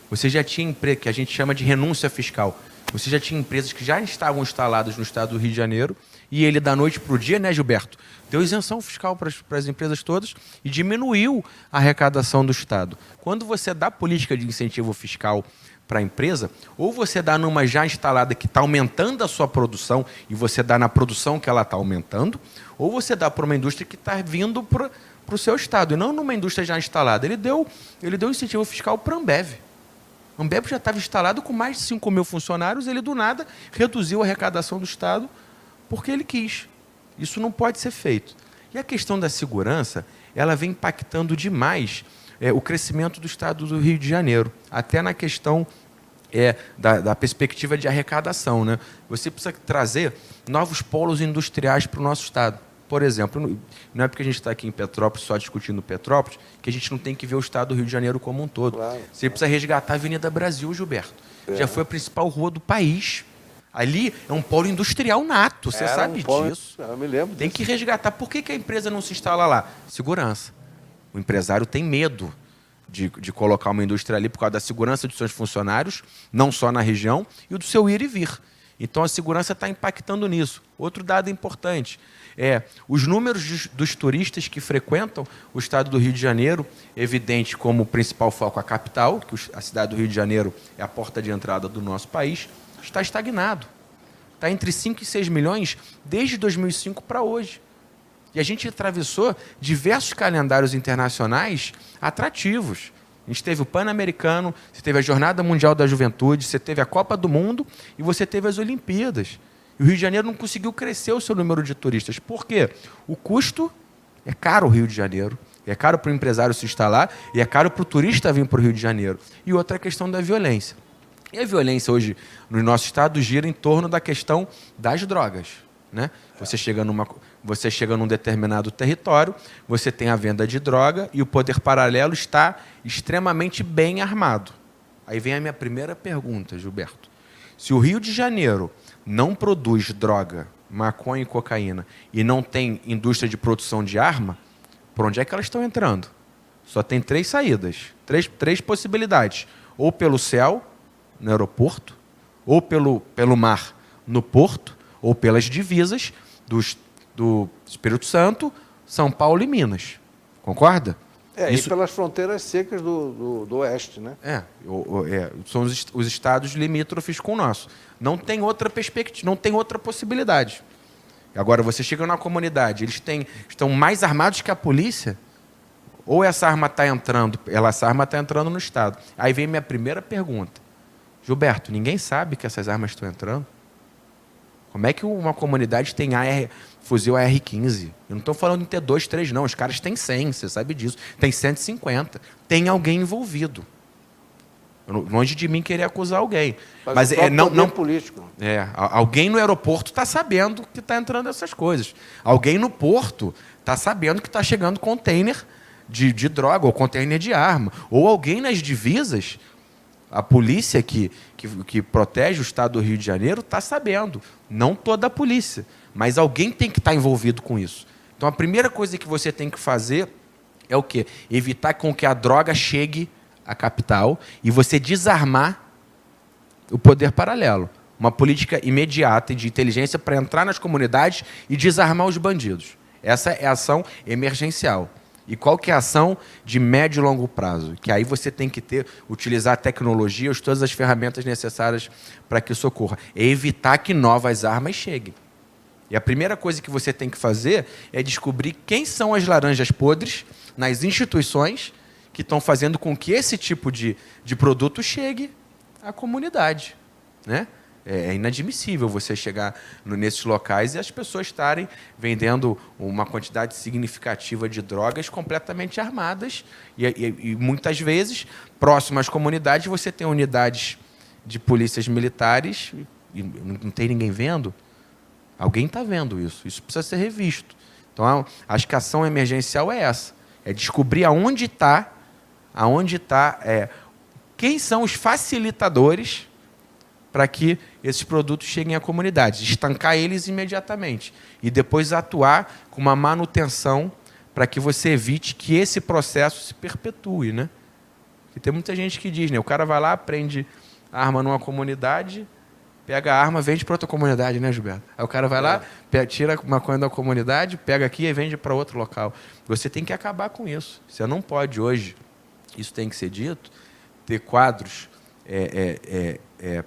Você já tinha que a gente chama de renúncia fiscal. Você já tinha empresas que já estavam instaladas no estado do Rio de Janeiro e ele, da noite para o dia, né, Gilberto, deu isenção fiscal para as empresas todas e diminuiu a arrecadação do Estado. Quando você dá política de incentivo fiscal para a empresa, ou você dá numa já instalada que está aumentando a sua produção e você dá na produção que ela está aumentando, ou você dá para uma indústria que está vindo para o seu estado, e não numa indústria já instalada. Ele deu incentivo fiscal para a Ambev. A Ambev já estava instalado com mais de 5 mil funcionários, ele do nada reduziu a arrecadação do Estado porque ele quis. Isso não pode ser feito. E a questão da segurança, ela vem impactando demais o crescimento do Estado do Rio de Janeiro, até na questão da perspectiva de arrecadação, né? Você precisa trazer novos polos industriais para o nosso Estado. Por exemplo, não é porque a gente está aqui em Petrópolis, só discutindo Petrópolis, que a gente não tem que ver o Estado do Rio de Janeiro como um todo. Claro. Você precisa resgatar a Avenida Brasil, Gilberto. Já foi a principal rua do país. Ali é um polo industrial nato, você sabe disso. Eu me lembro Tem que resgatar. Por que a empresa não se instala lá? Segurança. O empresário tem medo de colocar uma indústria ali por causa da segurança dos seus funcionários, não só na região, e do seu ir e vir. Então, a segurança está impactando nisso. Outro dado importante os números dos turistas que frequentam o estado do Rio de Janeiro, evidente como principal foco a capital, que a cidade do Rio de Janeiro é a porta de entrada do nosso país, está estagnado. Está entre 5 e 6 milhões desde 2005 para hoje. E a gente atravessou diversos calendários internacionais atrativos. A gente teve o Pan-Americano, você teve a Jornada Mundial da Juventude, você teve a Copa do Mundo e você teve as Olimpíadas. E o Rio de Janeiro não conseguiu crescer o seu número de turistas. Por quê? O custo é caro o Rio de Janeiro, é caro para o empresário se instalar e é caro para o turista vir para o Rio de Janeiro. E outra é a questão da violência. E a violência hoje no nosso estado gira em torno da questão das drogas, né? Você chega num determinado território, você tem a venda de droga e o poder paralelo está extremamente bem armado. Aí vem a minha primeira pergunta, Gilberto. Se o Rio de Janeiro não produz droga, maconha e cocaína e não tem indústria de produção de arma, por onde é que elas estão entrando? Só tem 3 saídas, três possibilidades. Ou pelo céu, no aeroporto, ou pelo mar, no porto, ou pelas divisas do Espírito Santo, São Paulo e Minas. Concorda? E pelas fronteiras secas do oeste, né? São os estados limítrofes com o nosso. Não tem outra perspectiva, não tem outra possibilidade. Agora, você chega numa comunidade, eles estão mais armados que a polícia, ou essa arma está entrando no estado. Aí vem minha primeira pergunta. Gilberto, ninguém sabe que essas armas estão entrando? Como é que uma comunidade tem fuzil AR-15? Eu não estou falando em ter 2, 3, não. Os caras têm 100, você sabe disso. Tem 150. Tem alguém envolvido. Longe de mim querer acusar alguém. Mas não político. Alguém no aeroporto está sabendo que está entrando essas coisas. Alguém no porto está sabendo que está chegando container de droga ou container de arma. Ou alguém nas divisas, a polícia que protege o estado do Rio de Janeiro está sabendo. Não toda a polícia, mas alguém tem que estar envolvido com isso. Então, a primeira coisa que você tem que fazer é o quê? Evitar com que a droga chegue à capital e você desarmar o poder paralelo. Uma política imediata de inteligência para entrar nas comunidades e desarmar os bandidos. Essa é a ação emergencial. E qual que é a ação de médio e longo prazo? Que aí você tem que utilizar a tecnologia, todas as ferramentas necessárias para que isso ocorra. É evitar que novas armas cheguem. E a primeira coisa que você tem que fazer é descobrir quem são as laranjas podres nas instituições que estão fazendo com que esse tipo de produto chegue à comunidade, né? É inadmissível você chegar nesses locais e as pessoas estarem vendendo uma quantidade significativa de drogas completamente armadas. E muitas vezes, próximo às comunidades, você tem unidades de polícias militares e não tem ninguém vendo. Alguém está vendo isso. Isso precisa ser revisto. Então, acho que a ação emergencial é essa. É descobrir quem são os facilitadores para que esses produtos cheguem à comunidade, estancar eles imediatamente e depois atuar com uma manutenção para que você evite que esse processo se perpetue, né? Porque tem muita gente que diz, né? O cara vai lá, prende a arma numa comunidade, pega a arma, vende para outra comunidade, né, Gilberto? Aí o cara vai lá, tira uma coisa da comunidade, pega aqui e vende para outro local. Você tem que acabar com isso. Você não pode hoje, isso tem que ser dito, ter quadros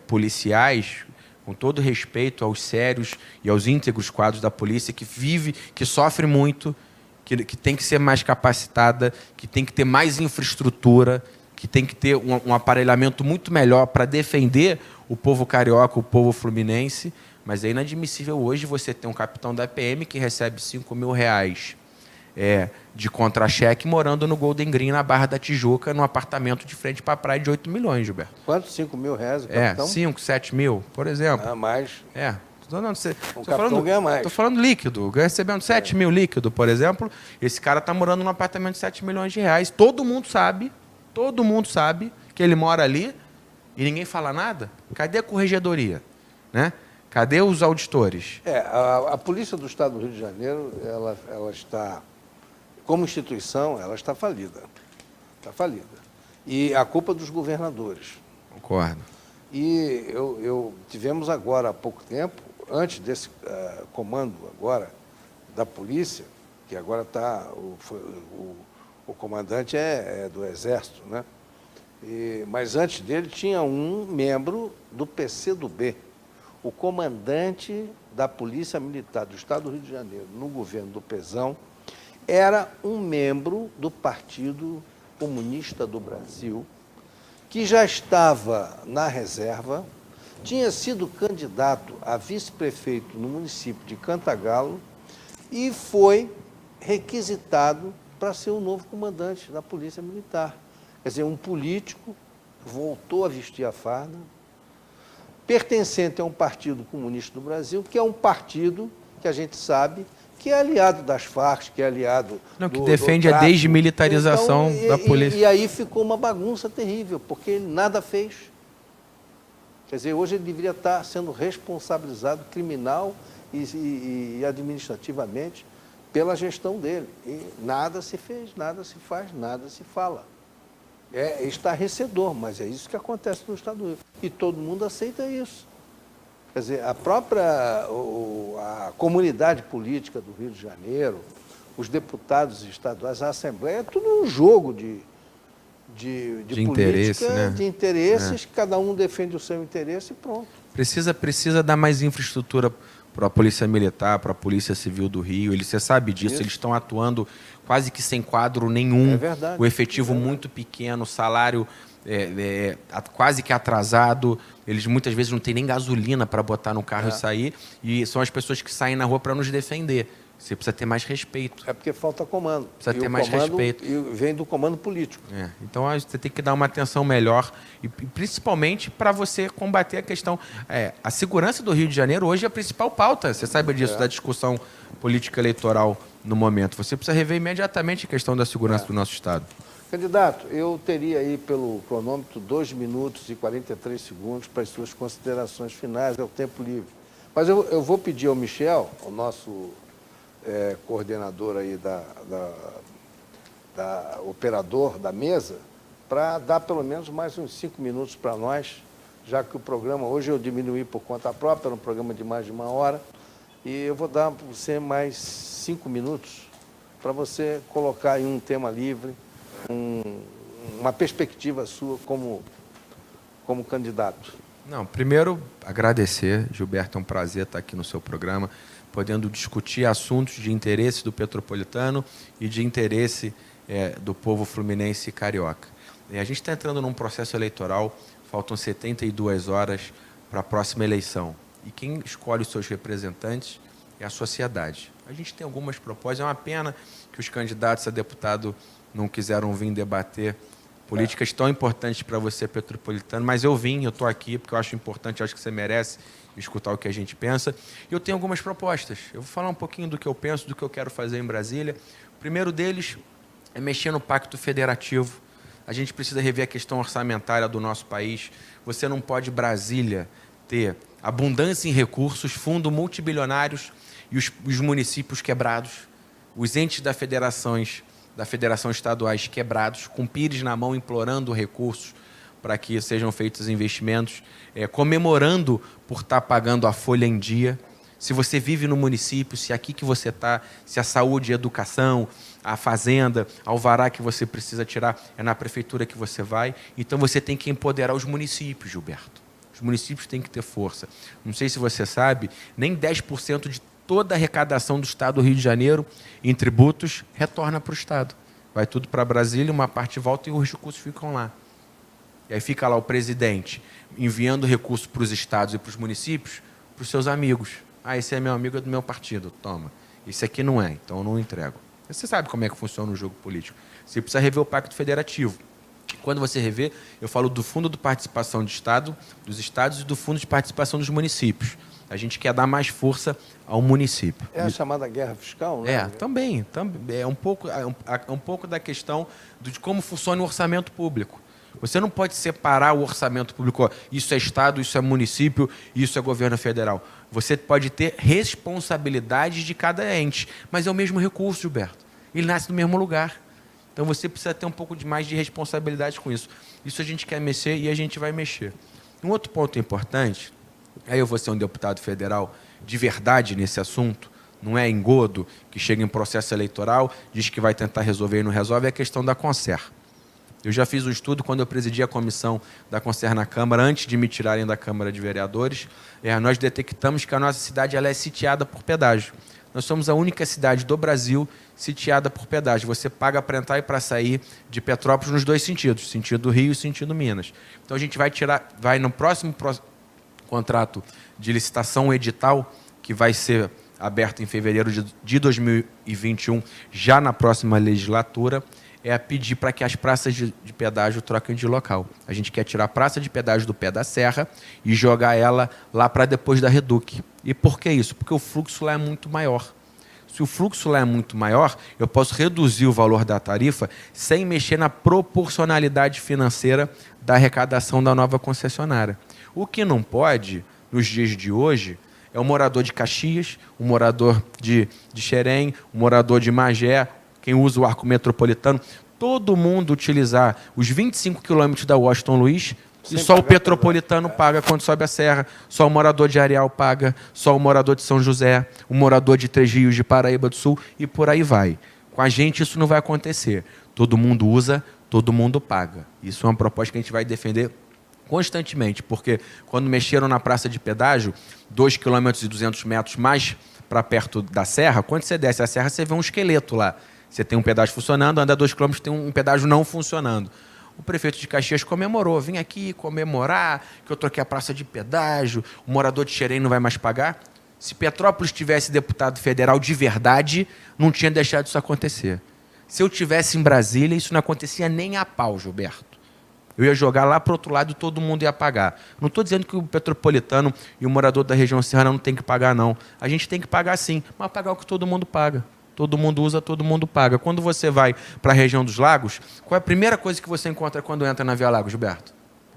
policiais, com todo respeito aos sérios e aos íntegros quadros da polícia, que sofre muito, que tem que ser mais capacitada, que tem que ter mais infraestrutura, que tem que ter um aparelhamento muito melhor para defender o povo carioca, o povo fluminense. Mas é inadmissível hoje você ter um capitão da PM que recebe R$5.000 de contra-cheque morando no Golden Green, na Barra da Tijuca, num apartamento de frente para a praia de 8 milhões, Gilberto. Quanto? R$5.000 o capitão? 5, 7 mil, por exemplo. Ah, mais. O capitão ganha mais. Estou falando líquido, recebendo 7 mil líquido, por exemplo. Esse cara está morando num apartamento de 7 milhões de reais. Todo mundo sabe que ele mora ali e ninguém fala nada. Cadê a corregedoria? Né? Cadê os auditores? A Polícia do Estado do Rio de Janeiro, ela está, como instituição, ela está falida. Está falida. E a culpa dos governadores. Concordo. E tivemos agora, há pouco tempo, antes desse comando agora da polícia, que agora está, o comandante é do Exército, né? Mas antes dele tinha um membro do PCdoB, o comandante da Polícia Militar do Estado do Rio de Janeiro, no governo do Pezão, era um membro do Partido Comunista do Brasil, que já estava na reserva, tinha sido candidato a vice-prefeito no município de Cantagalo e foi requisitado para ser o novo comandante da Polícia Militar. Quer dizer, um político voltou a vestir a farda, pertencente a um Partido Comunista do Brasil, que é um partido que a gente sabe que é aliado das Farc, que é aliado que defende a desmilitarização da polícia. E aí ficou uma bagunça terrível, porque ele nada fez. Quer dizer, hoje ele deveria estar sendo responsabilizado criminal e administrativamente pela gestão dele. E nada se fez, nada se faz, nada se fala. É estarrecedor, mas é isso que acontece no Estado do Rio. E todo mundo aceita isso. Quer dizer, a comunidade política do Rio de Janeiro, os deputados estaduais, a Assembleia, é tudo um jogo de política, interesse, né? De interesses, cada um defende o seu interesse e pronto. Precisa dar mais infraestrutura para a Polícia Militar, para a Polícia Civil do Rio. Você sabe disso, eles estão atuando quase que sem quadro nenhum. É verdade. O efetivo muito pequeno, o salário quase que atrasado. Eles muitas vezes não têm nem gasolina para botar no carro e sair. E são as pessoas que saem na rua para nos defender. Você precisa ter mais respeito. É porque falta comando. Precisa ter mais respeito. E vem do comando político. Então você tem que dar uma atenção melhor, e principalmente para você combater a questão. A segurança do Rio de Janeiro hoje é a principal pauta. Você sabe disso, da discussão política eleitoral no momento. Você precisa rever imediatamente a questão da segurança do nosso Estado. Candidato, eu teria aí pelo cronômetro 2 minutos e 43 segundos para as suas considerações finais, é o tempo livre. Mas eu vou pedir ao Michel, o nosso coordenador aí da operador da mesa, para dar pelo menos mais uns 5 minutos para nós, já que o programa, hoje eu diminuí por conta própria, era um programa de mais de 1 hora, e eu vou dar para você mais 5 minutos para você colocar aí um tema livre, uma perspectiva sua como candidato. Não, primeiro, agradecer, Gilberto, é um prazer estar aqui no seu programa, podendo discutir assuntos de interesse do petropolitano e de interesse do povo fluminense e carioca. A gente está entrando num processo eleitoral, faltam 72 horas para a próxima eleição. E quem escolhe os seus representantes é a sociedade. A gente tem algumas propostas, é uma pena que os candidatos a deputado não quiseram vir debater políticas tão importantes para você, petropolitano, mas eu estou aqui porque eu acho importante, eu acho que você merece escutar o que a gente pensa. E eu tenho algumas propostas. Eu vou falar um pouquinho do que eu penso, do que eu quero fazer em Brasília. O primeiro deles é mexer no Pacto Federativo. A gente precisa rever a questão orçamentária do nosso país. Você não pode, Brasília, ter abundância em recursos, fundos multibilionários e os municípios quebrados, os entes da federação estaduais quebrados, com pires na mão, implorando recursos para que sejam feitos investimentos, comemorando por estar pagando a folha em dia. Se você vive no município, se aqui que você está, se a saúde, a educação, a fazenda, alvará que você precisa tirar, é na prefeitura que você vai. Então você tem que empoderar os municípios, Gilberto. Os municípios têm que ter força. Não sei se você sabe, nem 10% de toda a arrecadação do Estado do Rio de Janeiro em tributos retorna para o Estado. Vai tudo para Brasília, uma parte volta e os recursos ficam lá. E aí fica lá o presidente enviando recursos para os estados e para os municípios, para os seus amigos. Esse é meu amigo, é do meu partido, toma. Esse aqui não é, então eu não entrego. Você sabe como é que funciona o jogo político. Você precisa rever o Pacto Federativo. Quando você rever, eu falo do Fundo de Participação do Estado, dos estados e do Fundo de Participação dos municípios. A gente quer dar mais força ao município. É a chamada guerra fiscal, né? Também. É um pouco da questão de como funciona o orçamento público. Você não pode separar o orçamento público. Isso é Estado, isso é município, isso é governo federal. Você pode ter responsabilidades de cada ente, mas é o mesmo recurso, Gilberto. Ele nasce no mesmo lugar. Então você precisa ter um pouco mais de responsabilidade com isso. Isso a gente quer mexer e a gente vai mexer. Um outro ponto importante, aí eu vou ser um deputado federal de verdade nesse assunto, não é engodo, que chega em processo eleitoral, diz que vai tentar resolver e não resolve, é a questão da Concer. Eu já fiz um estudo quando eu presidi a comissão da Concer na Câmara, antes de me tirarem da Câmara de Vereadores, nós detectamos que a nossa cidade ela é sitiada por pedágio. Nós somos a única cidade do Brasil sitiada por pedágio. Você paga para entrar e para sair de Petrópolis nos dois sentidos, sentido Rio e sentido Minas. Então a gente vai no próximo contrato de licitação edital, que vai ser aberto em fevereiro de 2021, já na próxima legislatura, é a pedir para que as praças de pedágio troquem de local. A gente quer tirar a praça de pedágio do pé da serra e jogar ela lá para depois da Reduc. E por que isso? Porque o fluxo lá é muito maior. Se o fluxo lá é muito maior, eu posso reduzir o valor da tarifa sem mexer na proporcionalidade financeira da arrecadação da nova concessionária. O que não pode, nos dias de hoje, é o morador de Caxias, o morador de Xerém, o morador de Magé, quem usa o arco metropolitano, todo mundo utilizar os 25 quilômetros da Washington Luiz e só o petropolitano paga quando sobe a serra, só o morador de Areal paga, só o morador de São José, o morador de Três Rios, de Paraíba do Sul, e por aí vai. Com a gente isso não vai acontecer. Todo mundo usa, todo mundo paga. Isso é uma proposta que a gente vai defender constantemente, porque quando mexeram na praça de pedágio, 2,2 km mais para perto da serra, quando você desce a serra, você vê um esqueleto lá. Você tem um pedágio funcionando, anda 2 km, tem um pedágio não funcionando. O prefeito de Caxias comemorou, vim aqui comemorar que eu troquei a praça de pedágio, o morador de Xerém não vai mais pagar. Se Petrópolis tivesse deputado federal de verdade, não tinha deixado isso acontecer. Se eu tivesse em Brasília, isso não acontecia nem a pau, Gilberto. Eu ia jogar lá para o outro lado e todo mundo ia pagar. Não estou dizendo que o petropolitano e o morador da região serrana não tem que pagar, não. A gente tem que pagar sim, mas pagar o que todo mundo paga. Todo mundo usa, todo mundo paga. Quando você vai para a região dos lagos, qual é a primeira coisa que você encontra quando entra na Via Lagos, Gilberto?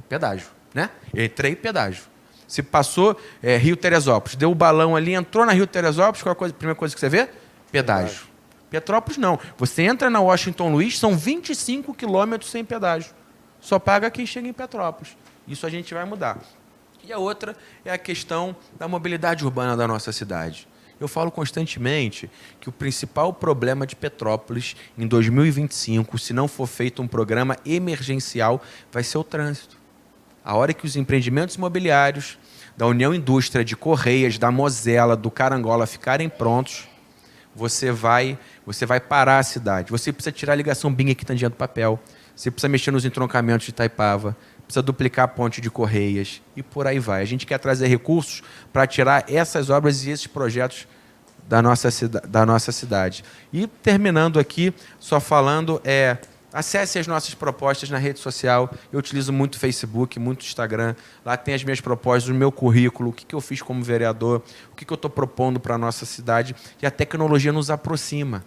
Pedágio, né? Entrei, pedágio. Se passou Rio Teresópolis, deu o balão ali, entrou na Rio Teresópolis, qual é a primeira coisa que você vê? Pedágio. Petrópolis não. Você entra na Washington Luiz, são 25 quilômetros sem pedágio. Só paga quem chega em Petrópolis. Isso a gente vai mudar. E a outra é a questão da mobilidade urbana da nossa cidade. Eu falo constantemente que o principal problema de Petrópolis em 2025, se não for feito um programa emergencial, vai ser o trânsito. A hora que os empreendimentos imobiliários da União Indústria, de Correias, da Mosela, do Carangola ficarem prontos, você vai parar a cidade. Você precisa tirar a ligação BIM que está diante do papel. Você precisa mexer nos entroncamentos de Itaipava, precisa duplicar a ponte de Correias e por aí vai. A gente quer trazer recursos para tirar essas obras e esses projetos da nossa cidade. E terminando aqui, só falando, acesse as nossas propostas na rede social. Eu utilizo muito Facebook, muito Instagram. Lá tem as minhas propostas, o meu currículo, o que eu fiz como vereador, o que eu estou propondo para a nossa cidade. E a tecnologia nos aproxima.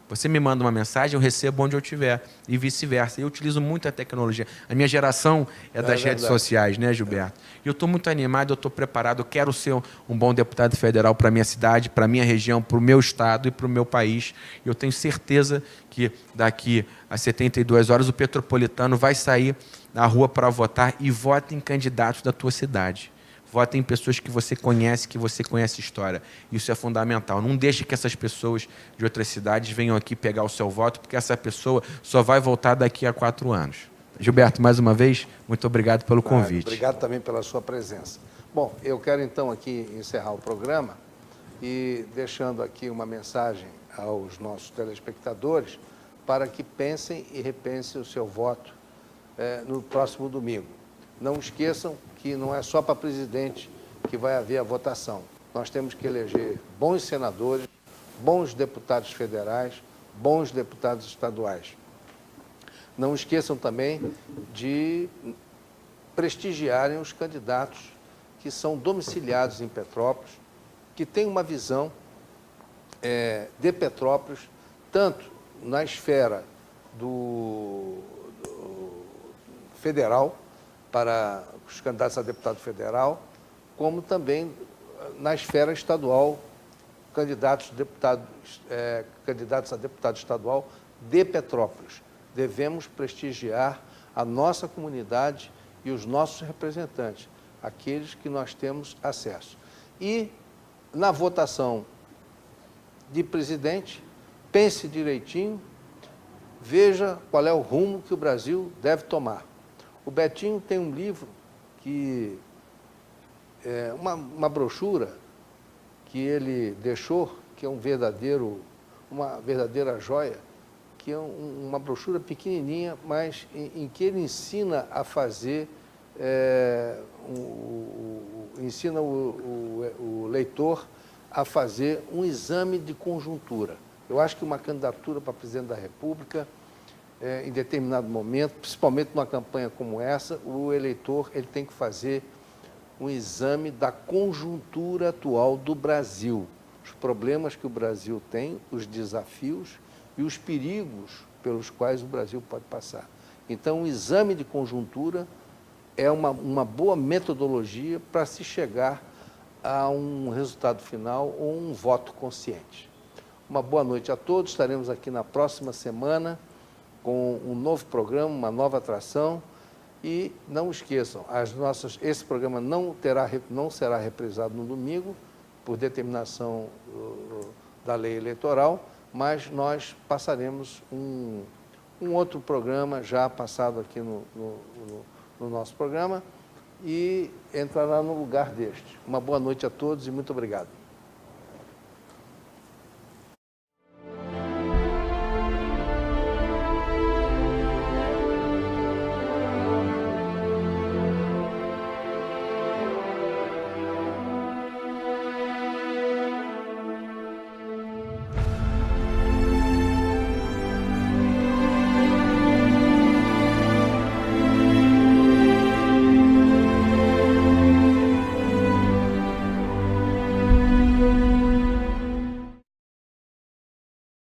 Você me manda uma mensagem, eu recebo onde eu estiver, e vice-versa. Eu utilizo muito a tecnologia. A minha geração é das redes sociais, né, Gilberto? E eu estou muito animado, eu estou preparado, eu quero ser um bom deputado federal para a minha cidade, para a minha região, para o meu estado e para o meu país. Eu tenho certeza que daqui a 72 horas o petropolitano vai sair na rua para votar e vota em candidatos da tua cidade. Vota em pessoas que você conhece a história. Isso é fundamental. Não deixe que essas pessoas de outras cidades venham aqui pegar o seu voto, porque essa pessoa só vai voltar daqui a 4 anos. Gilberto, mais uma vez, muito obrigado pelo convite. Obrigado também pela sua presença. Bom, eu quero então aqui encerrar o programa e deixando aqui uma mensagem aos nossos telespectadores para que pensem e repensem o seu voto no próximo domingo. Não esqueçam que não é só para presidente que vai haver a votação. Nós temos que eleger bons senadores, bons deputados federais, bons deputados estaduais. Não esqueçam também de prestigiarem os candidatos que são domiciliados em Petrópolis, que têm uma visão de Petrópolis, tanto na esfera do federal, para os candidatos a deputado federal, como também na esfera estadual, candidatos a deputado estadual de Petrópolis. Devemos prestigiar a nossa comunidade e os nossos representantes, aqueles que nós temos acesso. E, na votação de presidente, pense direitinho, veja qual é o rumo que o Brasil deve tomar. O Betinho tem um livro, que é uma brochura que ele deixou, que é uma verdadeira joia, que é uma brochura pequenininha, mas em que ele ensina a fazer, ensina o leitor a fazer um exame de conjuntura. Eu acho que uma candidatura para presidente da República, em determinado momento, principalmente numa campanha como essa, o eleitor ele tem que fazer um exame da conjuntura atual do Brasil, os problemas que o Brasil tem, os desafios e os perigos pelos quais o Brasil pode passar. Então, o exame de conjuntura é uma boa metodologia para se chegar a um resultado final ou um voto consciente. Uma boa noite a todos, estaremos aqui na próxima semana com um novo programa, uma nova atração. E não esqueçam, esse programa não será reprisado no domingo, por determinação da lei eleitoral, mas nós passaremos um outro programa já passado aqui no nosso programa e entrará no lugar deste. Uma boa noite a todos e muito obrigado.